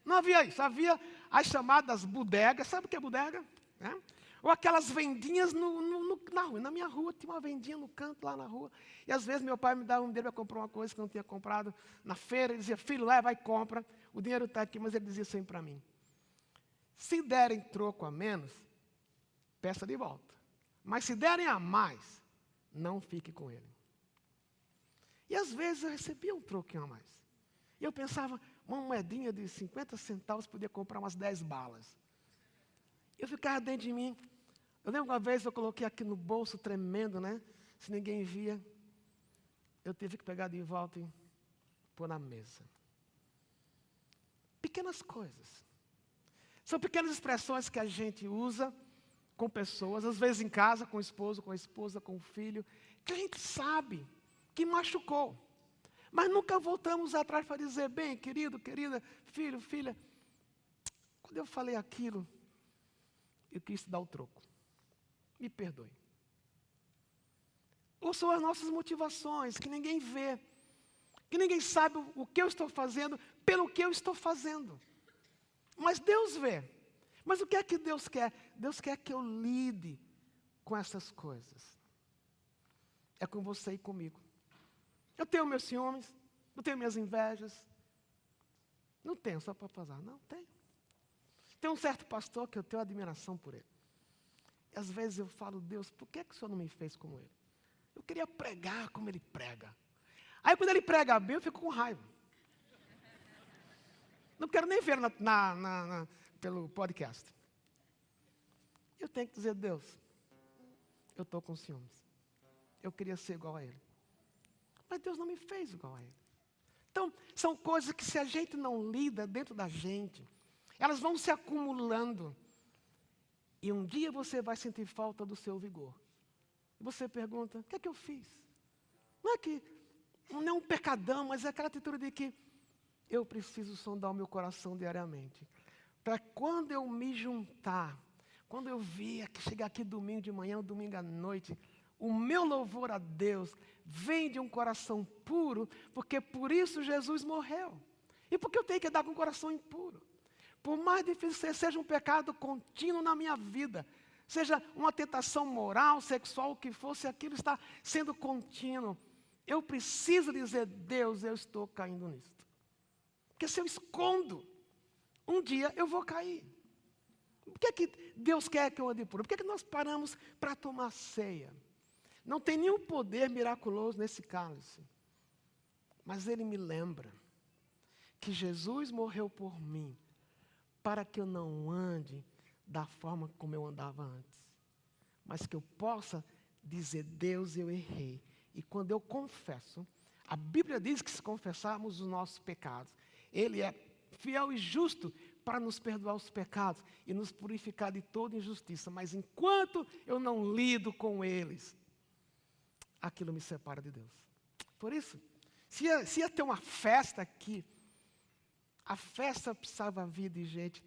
não havia isso, havia as chamadas bodegas. Sabe o que é bodega? Né? Ou aquelas vendinhas na rua. Na minha rua tinha uma vendinha no canto lá na rua. E às vezes meu pai me dava um dinheiro para comprar uma coisa que eu não tinha comprado na feira. Ele dizia: filho, leva e compra. O dinheiro está aqui, mas ele dizia sempre para mim: se derem troco a menos, peça de volta. Mas se derem a mais, não fique com ele. E às vezes eu recebia um troquinho a mais. E eu pensava, uma moedinha de 50 centavos podia comprar umas 10 balas. Eu ficava dentro de mim. Eu lembro uma vez eu coloquei aqui no bolso, tremendo, né? Se ninguém via, eu tive que pegar de volta e pôr na mesa. Pequenas coisas. São pequenas expressões que a gente usa com pessoas, às vezes em casa, com o esposo, com a esposa, com o filho, que a gente sabe que machucou. Mas nunca voltamos atrás para dizer: bem, querido, querida, filho, filha, quando eu falei aquilo, eu quis te dar o troco. Me perdoe. Ou são as nossas motivações, que ninguém vê, que ninguém sabe o que eu estou fazendo, pelo que eu estou fazendo. Mas Deus vê. Mas o que é que Deus quer? Deus quer que eu lide com essas coisas. É com você e comigo. Eu tenho meus ciúmes, eu tenho minhas invejas. Não tenho só para passar, não, tenho. Tem um certo pastor que eu tenho admiração por ele. E às vezes eu falo: Deus, por que o Senhor não me fez como ele? Eu queria pregar como ele prega. Aí quando ele prega bem, eu fico com raiva. Não quero nem ver pelo podcast. Eu tenho que dizer: Deus, eu estou com ciúmes. Eu queria ser igual a ele. Mas Deus não me fez igual a ele. Então, são coisas que, se a gente não lida dentro da gente, elas vão se acumulando. E um dia você vai sentir falta do seu vigor. Você pergunta: o que é que eu fiz? Não é um pecadão, mas é aquela atitude de que eu preciso sondar o meu coração diariamente. Para quando eu me juntar, quando eu vier chegar aqui domingo de manhã, domingo à noite, o meu louvor a Deus vem de um coração puro, porque por isso Jesus morreu. E porque eu tenho que andar com um coração impuro. Por mais difícil seja um pecado contínuo na minha vida, seja uma tentação moral, sexual, o que fosse, aquilo está sendo contínuo. Eu preciso dizer: Deus, eu estou caindo nisto. Porque se eu escondo, um dia eu vou cair. Por que Deus quer que eu ande puro? Por que nós paramos para tomar ceia? Não tem nenhum poder miraculoso nesse cálice. Mas ele me lembra que Jesus morreu por mim, para que eu não ande da forma como eu andava antes. Mas que eu possa dizer: Deus, eu errei. E quando eu confesso, a Bíblia diz que se confessarmos os nossos pecados, Ele é fiel e justo para nos perdoar os pecados e nos purificar de toda injustiça. Mas enquanto eu não lido com eles, aquilo me separa de Deus. Por isso, se ia ter uma festa aqui, a festa precisava vir de gente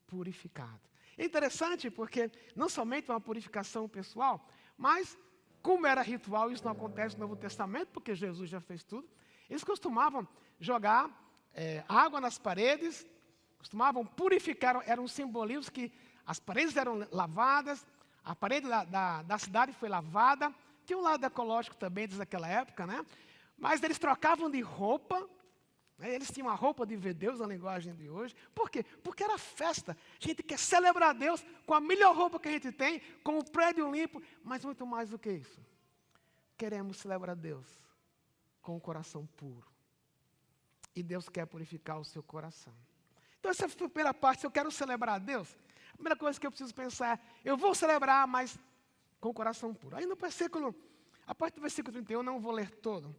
purificada. É interessante porque não somente uma purificação pessoal, mas como era ritual, isso não acontece no Novo Testamento, porque Jesus já fez tudo. Eles costumavam jogar água nas paredes, costumavam purificar, eram simbolismos que as paredes eram lavadas, a parede da cidade foi lavada. Tinha um lado ecológico também desde aquela época, né? Mas eles trocavam de roupa, Eles tinham a roupa de ver Deus, na linguagem de hoje. Por quê? Porque era festa. A gente quer celebrar Deus com a melhor roupa que a gente tem, com o prédio limpo, mas muito mais do que isso. Queremos celebrar Deus com o coração puro. E Deus quer purificar o seu coração. Então, essa foi a primeira parte. Se eu quero celebrar Deus, a primeira coisa que eu preciso pensar é, eu vou celebrar, mas com o coração puro. Aí no versículo, a partir do versículo 31, não vou ler todo.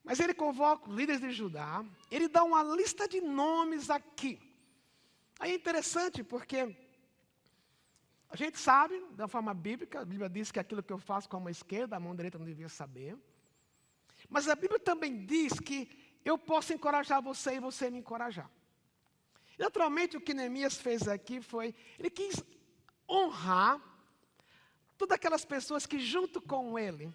Mas ele convoca os líderes de Judá, ele dá uma lista de nomes aqui. Aí é interessante porque a gente sabe, da forma bíblica, a Bíblia diz que aquilo que eu faço com a mão esquerda, a mão direita não devia saber. Mas a Bíblia também diz que eu posso encorajar você e você me encorajar. Naturalmente, o que Neemias fez aqui foi, ele quis honrar todas aquelas pessoas que junto com ele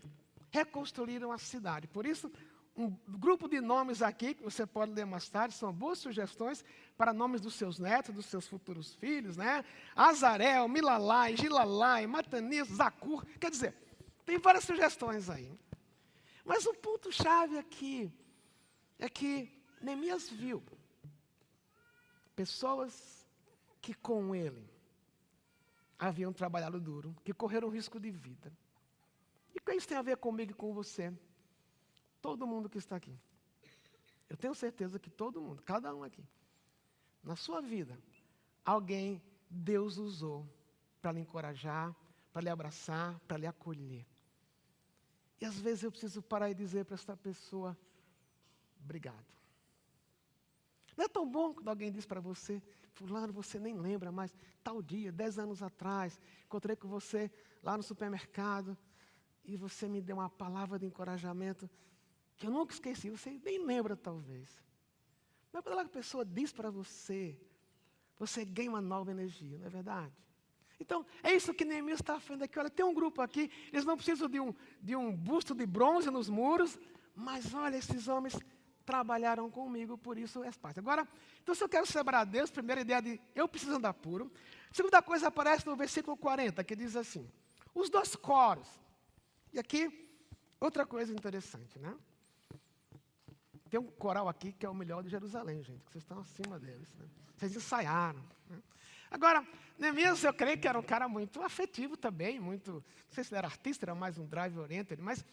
reconstruíram a cidade. Por isso, um grupo de nomes aqui, que você pode ler mais tarde, são boas sugestões para nomes dos seus netos, dos seus futuros filhos, né? Azarel, Milalai, Gilalai, Matanias, Zacur. Quer dizer, tem várias sugestões aí. Mas o ponto-chave aqui é que Neemias viu pessoas que com ele haviam trabalhado duro, que correram risco de vida. E o que isso tem a ver comigo e com você? Todo mundo que está aqui. Eu tenho certeza que todo mundo, cada um aqui, na sua vida, alguém Deus usou para lhe encorajar, para lhe abraçar, para lhe acolher. E às vezes eu preciso parar e dizer para essa pessoa, obrigado. Não é tão bom quando alguém diz para você, fulano, você nem lembra, mas tal dia, 10 anos atrás, encontrei com você lá no supermercado, e você me deu uma palavra de encorajamento, que eu nunca esqueci, você nem lembra talvez. Mas quando a pessoa diz para você, você ganha uma nova energia, não é verdade? Então, é isso que Neemias está fazendo aqui. Olha, tem um grupo aqui, eles não precisam de um busto de bronze nos muros, mas olha, esses homens trabalharam comigo, por isso é parte. Agora, então se eu quero celebrar a Deus, primeira ideia de eu preciso andar puro. Segunda coisa aparece no versículo 40, que diz assim, os 2 coros. E aqui, outra coisa interessante, né? Tem um coral aqui que é o melhor de Jerusalém, gente, que vocês estão acima deles, né? Vocês ensaiaram, né? Agora, Neemias, eu creio que era um cara muito afetivo também, muito, não sei se ele era artista, era mais um drive oriented, mas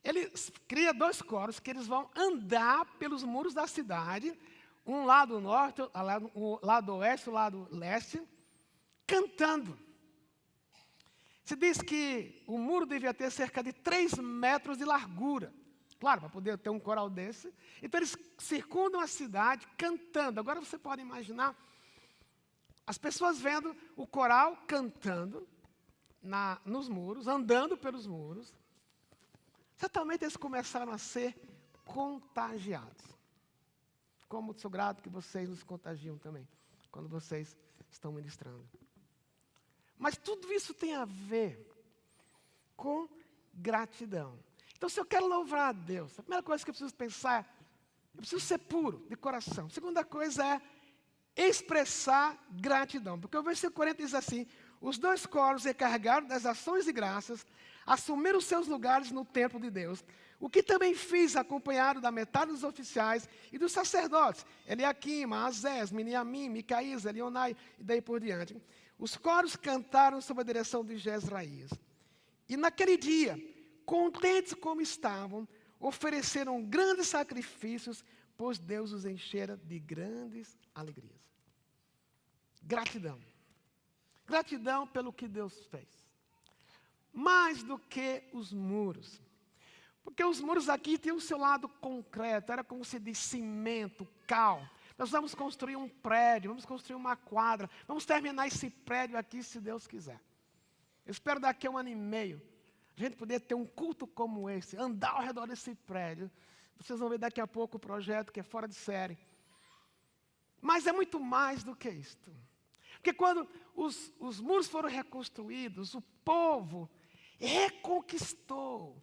ele cria 2 coros que eles vão andar pelos muros da cidade, um lado norte, o lado oeste, o lado leste, cantando. Se diz que o muro devia ter cerca de 3 metros de largura. Claro, para poder ter um coral desse. Então eles circundam a cidade cantando. Agora você pode imaginar as pessoas vendo o coral cantando nos muros, andando pelos muros. Certamente eles começaram a ser contagiados. Como sou grato que vocês nos contagiam também, quando vocês estão ministrando. Mas tudo isso tem a ver com gratidão. Então, se eu quero louvar a Deus, a primeira coisa que eu preciso pensar é, eu preciso ser puro de coração. A segunda coisa é expressar gratidão. Porque o versículo 40 diz assim, os 2 coros encarregaram das ações de graças, assumiram seus lugares no templo de Deus, o que também fiz acompanhado da metade dos oficiais e dos sacerdotes, Eliaquim, Maazés, Miniamim, Micaías, Elionai e daí por diante. Os coros cantaram sob a direção de Jezraías. E naquele dia, contentes como estavam, ofereceram grandes sacrifícios, pois Deus os enchera de grandes alegrias. Gratidão. Gratidão pelo que Deus fez. Mais do que os muros. Porque os muros aqui têm o seu lado concreto, era como se diz cimento, cal. Nós vamos construir um prédio, vamos construir uma quadra, vamos terminar esse prédio aqui se Deus quiser. Eu espero daqui a 1 ano e meio, a gente poder ter um culto como esse, andar ao redor desse prédio. Vocês vão ver daqui a pouco o projeto que é fora de série. Mas é muito mais do que isto. Porque quando os muros foram reconstruídos, o povo reconquistou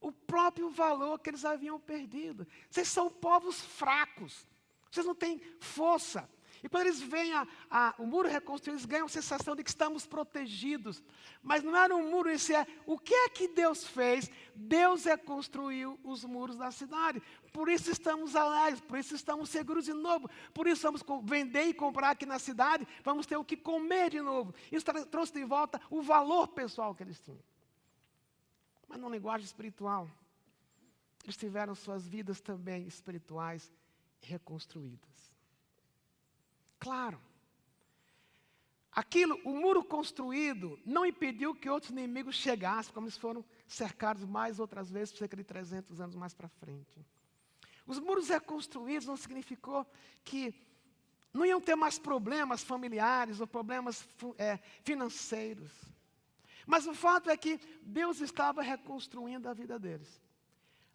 o próprio valor que eles haviam perdido. Vocês são povos fracos. Vocês não têm força. E quando eles veem o muro reconstruído, eles ganham a sensação de que estamos protegidos. Mas não era um muro, isso é o que é que Deus fez? Deus reconstruiu os muros da cidade. Por isso estamos alegres, por isso estamos seguros de novo. Por isso vamos vender e comprar aqui na cidade, vamos ter o que comer de novo. Isso trouxe de volta o valor pessoal que eles tinham. Mas na linguagem espiritual, eles tiveram suas vidas também espirituais reconstruídas. Claro, o muro construído não impediu que outros inimigos chegassem, como eles foram cercados mais outras vezes, cerca de 300 anos mais para frente. Os muros reconstruídos não significou que não iam ter mais problemas familiares ou problemas financeiros. Mas o fato é que Deus estava reconstruindo a vida deles.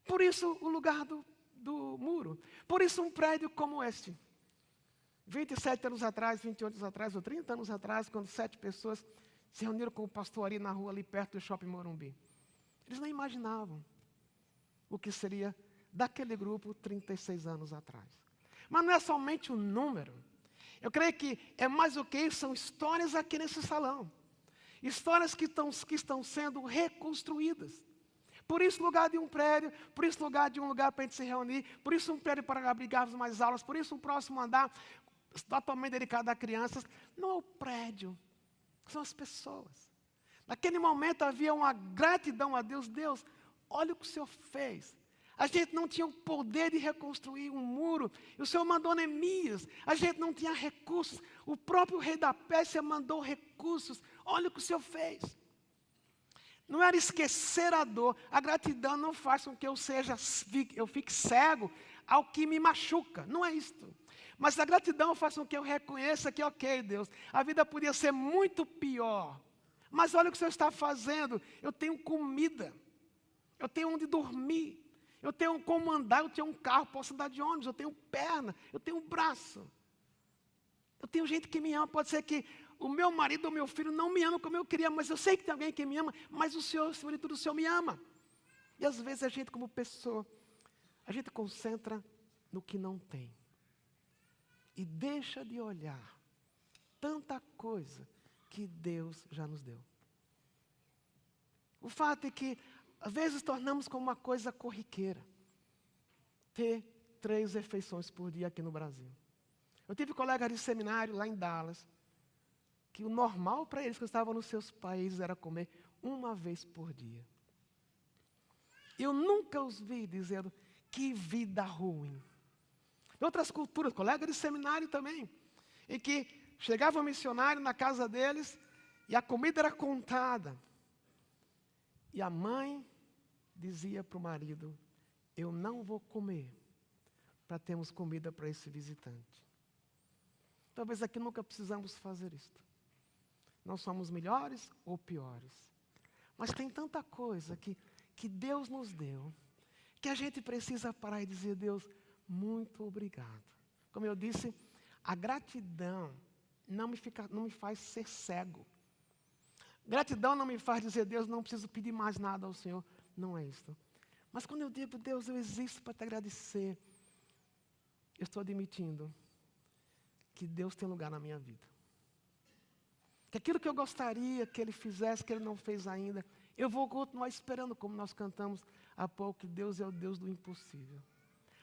Por isso o lugar do muro. Por isso um prédio como este. 27 anos atrás, 28 anos atrás, ou 30 anos atrás, quando 7 pessoas se reuniram com o pastor Ari na rua, ali perto do Shopping Morumbi. Eles não imaginavam o que seria daquele grupo 36 anos atrás. Mas não é somente o número. Eu creio que é mais do que isso, são histórias aqui nesse salão. Histórias que estão sendo reconstruídas. Por isso lugar de um prédio, por isso lugar de um lugar para a gente se reunir, por isso um prédio para abrigarmos mais aulas, por isso um próximo andar totalmente dedicado a crianças. Não é o prédio, são as pessoas. Naquele momento havia uma gratidão a Deus. Deus, olha o que o Senhor fez. A gente não tinha o poder de reconstruir um muro. E o Senhor mandou Neemias. A gente não tinha recursos. O próprio rei da Pérsia mandou recursos. Olha o que o Senhor fez. Não era esquecer a dor. A gratidão não faz com que eu fique cego ao que me machuca. Não é isto. Mas a gratidão faz com que eu reconheça que, ok, Deus, a vida podia ser muito pior. Mas olha o que o Senhor está fazendo. Eu tenho comida. Eu tenho onde dormir. Eu tenho como andar, eu tenho um carro, posso andar de ônibus, eu tenho perna, eu tenho um braço. Eu tenho gente que me ama. Pode ser que o meu marido ou meu filho não me ama como eu queria, mas eu sei que tem alguém que me ama, mas o Senhor, acima de tudo, o Senhor me ama. E às vezes a gente, como pessoa, a gente concentra no que não tem. E deixa de olhar tanta coisa que Deus já nos deu. O fato é que, às vezes, tornamos como uma coisa corriqueira ter 3 refeições por dia aqui no Brasil. Eu tive colegas de seminário lá em Dallas, que o normal para eles que estavam nos seus países era comer 1 vez por dia. Eu nunca os vi dizendo, que vida ruim. Em outras culturas, colegas de seminário também, em que chegava um missionário na casa deles e a comida era contada. E a mãe dizia para o marido, eu não vou comer para termos comida para esse visitante. Talvez aqui nunca precisamos fazer isto. Não somos melhores ou piores. Mas tem tanta coisa que Deus nos deu, que a gente precisa parar e dizer, Deus, muito obrigado. Como eu disse, a gratidão não me faz ser cego. Gratidão não me faz dizer, Deus, não preciso pedir mais nada ao Senhor. Não é isso. Mas quando eu digo, Deus, eu existo para te agradecer, eu estou admitindo que Deus tem lugar na minha vida. Que aquilo que eu gostaria que Ele fizesse, que Ele não fez ainda, eu vou continuar esperando, como nós cantamos há pouco, que Deus é o Deus do impossível.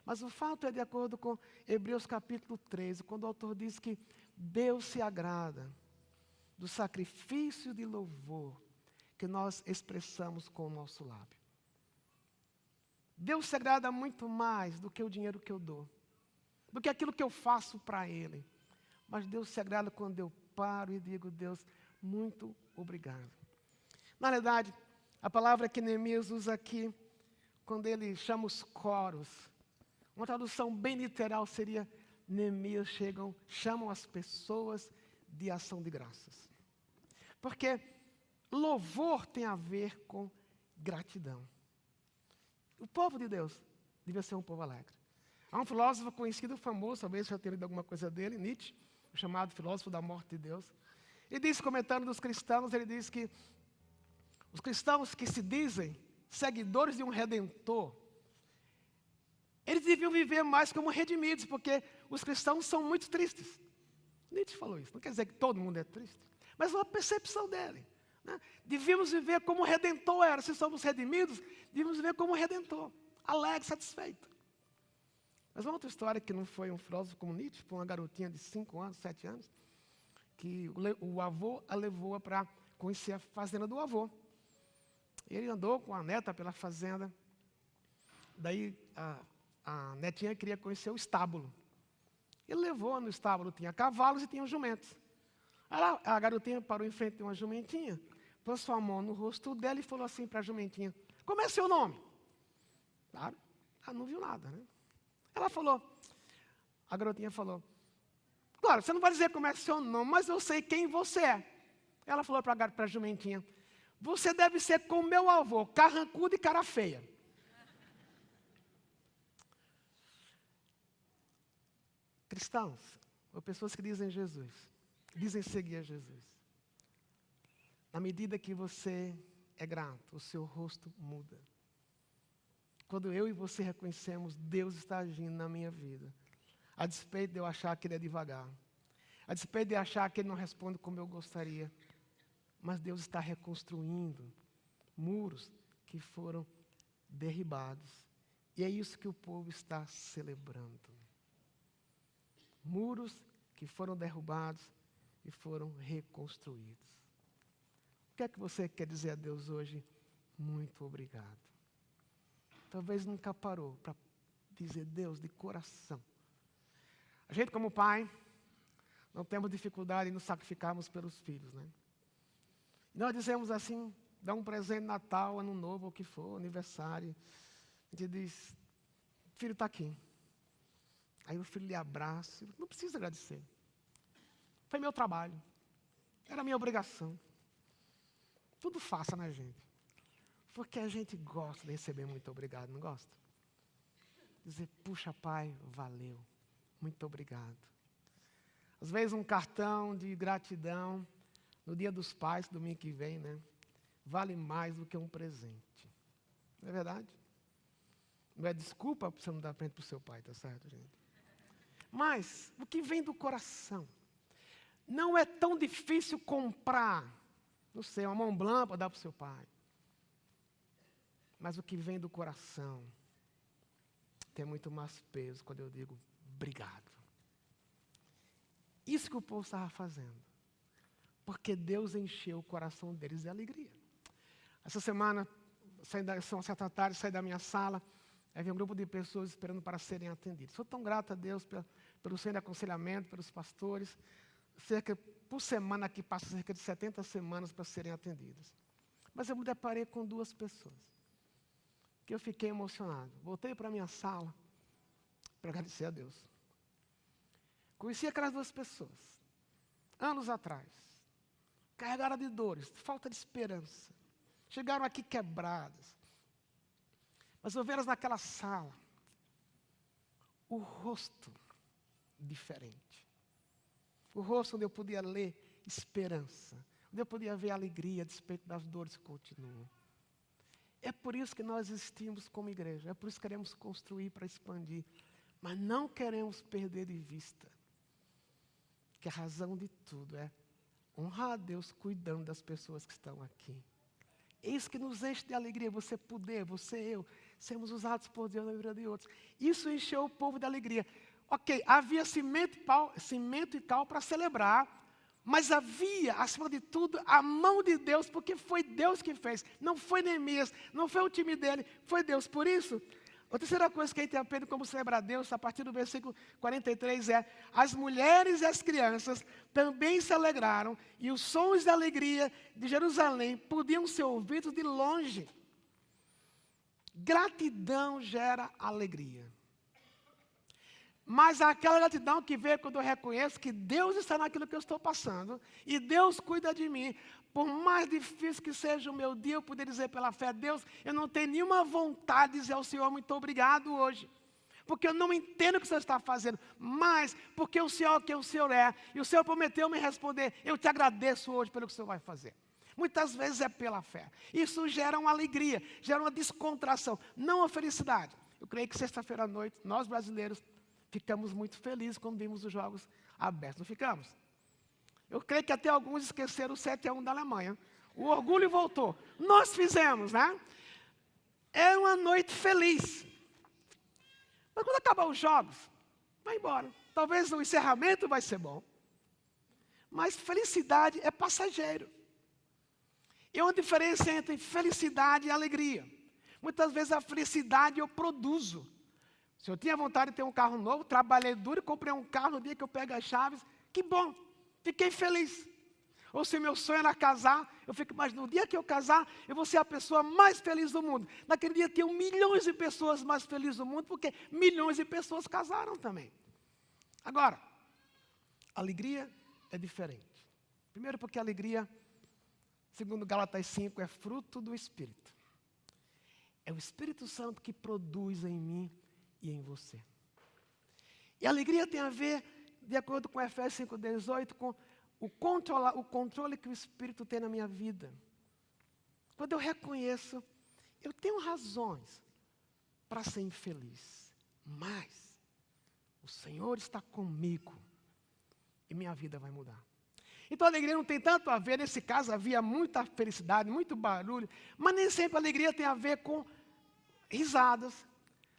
Mas o fato é de acordo com Hebreus capítulo 13, quando o autor diz que Deus se agrada do sacrifício de louvor que nós expressamos com o nosso lábio. Deus se agrada muito mais do que o dinheiro que eu dou, do que aquilo que eu faço para Ele. Mas Deus se agrada quando eu paro e digo, Deus, muito obrigado. Na realidade, a palavra que Neemias usa aqui, quando ele chama os coros, uma tradução bem literal seria, Neemias chamam as pessoas de ação de graças. Porque louvor tem a ver com gratidão. O povo de Deus devia ser um povo alegre. Há um filósofo conhecido, famoso, talvez já tenha lido alguma coisa dele, Nietzsche, o chamado filósofo da morte de Deus. Ele diz, comentando dos cristãos, ele diz que os cristãos que se dizem seguidores de um Redentor, eles deviam viver mais como redimidos, porque os cristãos são muito tristes. Nietzsche falou isso. Não quer dizer que todo mundo é triste, mas uma percepção dele. Né? Devíamos viver como o Redentor era. Se somos redimidos, devíamos viver como o Redentor, alegre, satisfeito. Mas uma outra história que não foi um filósofo como Nietzsche, foi uma garotinha de 5 anos, 7 anos, que o avô a levou para conhecer a fazenda do avô. Ele andou com a neta pela fazenda. Daí a netinha queria conhecer o estábulo. Ele levou no estábulo, tinha cavalos e tinha jumentos. A garotinha parou em frente de uma jumentinha, pôs sua mão no rosto dela e falou assim para a jumentinha: como é seu nome? Claro, ela não viu nada, né? A garotinha falou: claro, você não vai dizer como é seu nome, mas eu sei quem você é. Ela falou para a jumentinha: você deve ser como meu avô, carrancudo e cara feia. Cristãos, ou pessoas que dizem Jesus, dizem seguir a Jesus. Na medida que você é grato, o seu rosto muda. Quando eu e você reconhecemos, Deus está agindo na minha vida. A despeito de eu achar que Ele é devagar. A despeito de achar que Ele não responde como eu gostaria. Mas Deus está reconstruindo muros que foram derribados. E é isso que o povo está celebrando. Muros que foram derrubados e foram reconstruídos. O que é que você quer dizer a Deus hoje? Muito obrigado. Talvez nunca parou para dizer: Deus, de coração. A gente, como pai, não temos dificuldade em nos sacrificarmos pelos filhos, né? Nós dizemos assim, dá um presente Natal, Ano Novo, o que for, aniversário. A gente diz: filho está aqui. Aí o filho lhe abraça, não precisa agradecer. Foi meu trabalho, era minha obrigação. Tudo faça na gente. Porque a gente gosta de receber muito obrigado, não gosta? Dizer: puxa pai, valeu, muito obrigado. Às vezes um cartão de gratidão, no Dia dos Pais, domingo que vem, né? Vale mais do que um presente. Não é verdade? Não é desculpa para você não dar presente para o seu pai, tá certo, gente? Mas o que vem do coração. Não é tão difícil comprar, não sei, uma Mont Blanc para dar para o seu pai. Mas o que vem do coração tem muito mais peso quando eu digo obrigado. Isso que o povo estava fazendo. Porque Deus encheu o coração deles de alegria. Essa semana, uma certa tarde, saí da minha sala, havia um grupo de pessoas esperando para serem atendidas. Sou tão grato a Deus pelo centro de aconselhamento, pelos pastores. Por semana aqui passa cerca de 70 semanas para serem atendidas. Mas eu me deparei com 2 pessoas que eu fiquei emocionado. Voltei para a minha sala para agradecer a Deus. Conheci aquelas 2 pessoas, anos atrás, carregadas de dores, falta de esperança. Chegaram aqui quebradas. Mas eu vi-las naquela sala, o rosto diferente. O rosto onde eu podia ler esperança, onde eu podia ver alegria a despeito das dores que continuam. É por isso que nós existimos como igreja, é por isso que queremos construir para expandir, mas não queremos perder de vista que a razão de tudo é honrar a Deus cuidando das pessoas que estão aqui. É isso que nos enche de alegria, você poder, você e eu, sermos usados por Deus na vida de outros. Isso encheu o povo de alegria. Ok, havia cimento e cal para celebrar, mas havia, acima de tudo, a mão de Deus, porque foi Deus que fez. Não foi Neemias, não foi o time dele, foi Deus. Por isso, a terceira coisa que a gente aprende como celebrar Deus, a partir do versículo 43, é: as mulheres e as crianças também se alegraram, e os sons de alegria de Jerusalém podiam ser ouvidos de longe. Gratidão gera alegria. Mas aquela gratidão que vem quando eu reconheço que Deus está naquilo que eu estou passando, e Deus cuida de mim. Por mais difícil que seja o meu dia, eu poder dizer pela fé: Deus, eu não tenho nenhuma vontade de dizer ao Senhor muito obrigado hoje. Porque eu não entendo o que o Senhor está fazendo, mas porque o Senhor é quem o Senhor é, e o Senhor prometeu me responder: eu te agradeço hoje pelo que o Senhor vai fazer. Muitas vezes é pela fé. Isso gera uma alegria, gera uma descontração, não uma felicidade. Eu creio que sexta-feira à noite, nós brasileiros ficamos muito felizes quando vimos os jogos abertos. Não ficamos? Eu creio que até alguns esqueceram o 7-1 da Alemanha. O orgulho voltou. Nós fizemos, né? É uma noite feliz. Mas quando acabar os jogos, vai embora. Talvez o encerramento vai ser bom. Mas felicidade é passageiro. E há uma diferença entre felicidade e alegria. Muitas vezes a felicidade eu produzo. Se eu tinha vontade de ter um carro novo, trabalhei duro e comprei um carro no dia que eu pego as chaves. Que bom, fiquei feliz. Ou se meu sonho era casar, eu fico imaginando, no dia que eu casar, eu vou ser a pessoa mais feliz do mundo. Naquele dia tinham milhões de pessoas mais felizes do mundo, porque milhões de pessoas casaram também. Agora, alegria é diferente. Primeiro porque a alegria, segundo Gálatas 5, é fruto do Espírito. É o Espírito Santo que produz em mim e em você. E a alegria tem a ver, de acordo com Efésios 5,18, com o controle que o Espírito tem na minha vida. Quando eu reconheço, eu tenho razões para ser infeliz, mas o Senhor está comigo e minha vida vai mudar. Então a alegria não tem tanto a ver, nesse caso havia muita felicidade, muito barulho, mas nem sempre a alegria tem a ver com risadas.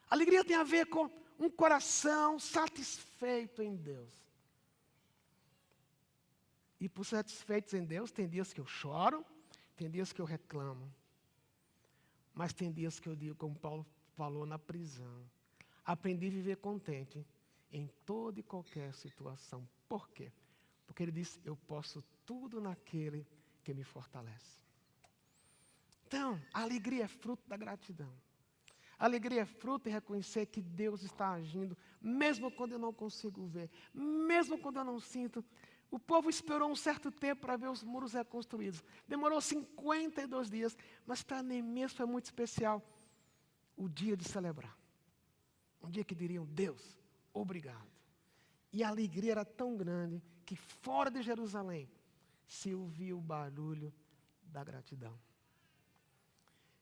A alegria tem a ver com um coração satisfeito em Deus. E por satisfeitos em Deus, tem dias que eu choro, tem dias que eu reclamo. Mas tem dias que eu digo, como Paulo falou na prisão, aprendi a viver contente em toda e qualquer situação. Por quê? Porque ele disse, eu posso tudo naquele que me fortalece. Então, a alegria é fruto da gratidão. A alegria é fruto de reconhecer que Deus está agindo, mesmo quando eu não consigo ver, mesmo quando eu não sinto. O povo esperou um certo tempo para ver os muros reconstruídos. Demorou 52 dias, mas para Neemias foi muito especial o dia de celebrar. Um dia que diriam, Deus, obrigado. E a alegria era tão grande que fora de Jerusalém se ouvia o barulho da gratidão.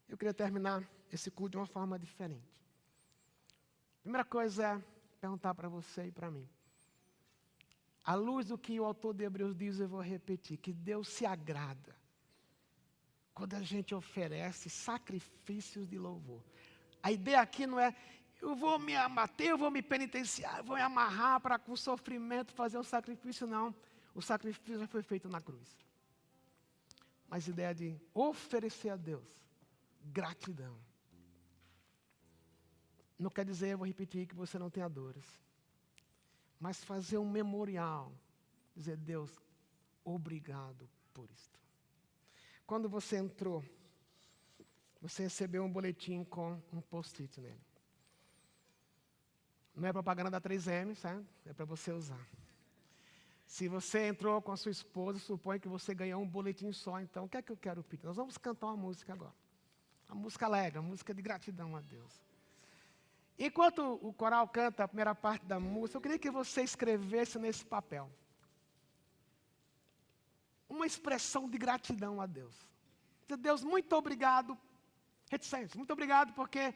Eu queria terminar esse culto de uma forma diferente. Primeira coisa é perguntar para você e para mim. À luz do que o autor de Hebreus diz, eu vou repetir, que Deus se agrada quando a gente oferece sacrifícios de louvor. A ideia aqui não é, eu vou me abater, eu vou me penitenciar, eu vou me amarrar para com sofrimento fazer um sacrifício, não. O sacrifício já foi feito na cruz. Mas a ideia de oferecer a Deus gratidão. Não quer dizer, eu vou repetir, que você não tenha dores. Mas fazer um memorial, dizer, Deus, obrigado por isto. Quando você entrou, você recebeu um boletim com um post-it nele. Não é propaganda da 3M, certo? É para você usar. Se você entrou com a sua esposa, supõe que você ganhou um boletim só, então o que é que eu quero pedir? Nós vamos cantar uma música agora. Uma música alegre, uma música de gratidão a Deus. Enquanto o coral canta a primeira parte da música, eu queria que você escrevesse nesse papel uma expressão de gratidão a Deus. Deus, muito obrigado, reticência, muito obrigado porque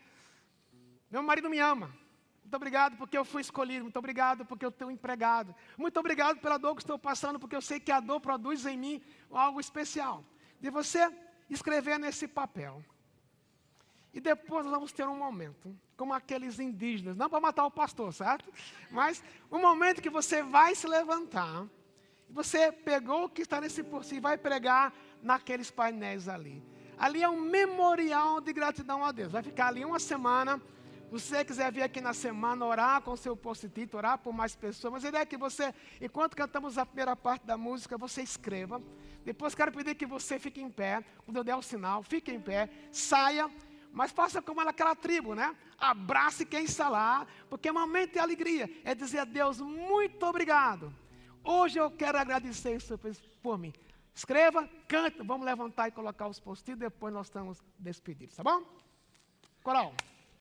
meu marido me ama. Muito obrigado porque eu fui escolhido. Muito obrigado porque eu tenho empregado. Muito obrigado pela dor que estou passando, porque eu sei que a dor produz em mim algo especial. De você escrever nesse papel. E depois nós vamos ter um momento, como aqueles indígenas, não para matar o pastor, certo? Mas um momento que você vai se levantar, e você pegou o que está nesse por si e vai pregar naqueles painéis ali. Ali é um memorial de gratidão a Deus. Vai ficar ali uma semana. Se você quiser vir aqui na semana, orar com o seu post-it, orar por mais pessoas. Mas a ideia é que você, enquanto cantamos a primeira parte da música, você escreva. Depois quero pedir que você fique em pé. Quando eu der o sinal, fique em pé, saia. Mas faça como naquela tribo, né? Abrace quem está lá, porque é um momento de alegria. É dizer a Deus, muito obrigado. Hoje eu quero agradecer por mim. Escreva, cante, vamos levantar e colocar os post-its, depois nós estamos despedidos, tá bom? Coral.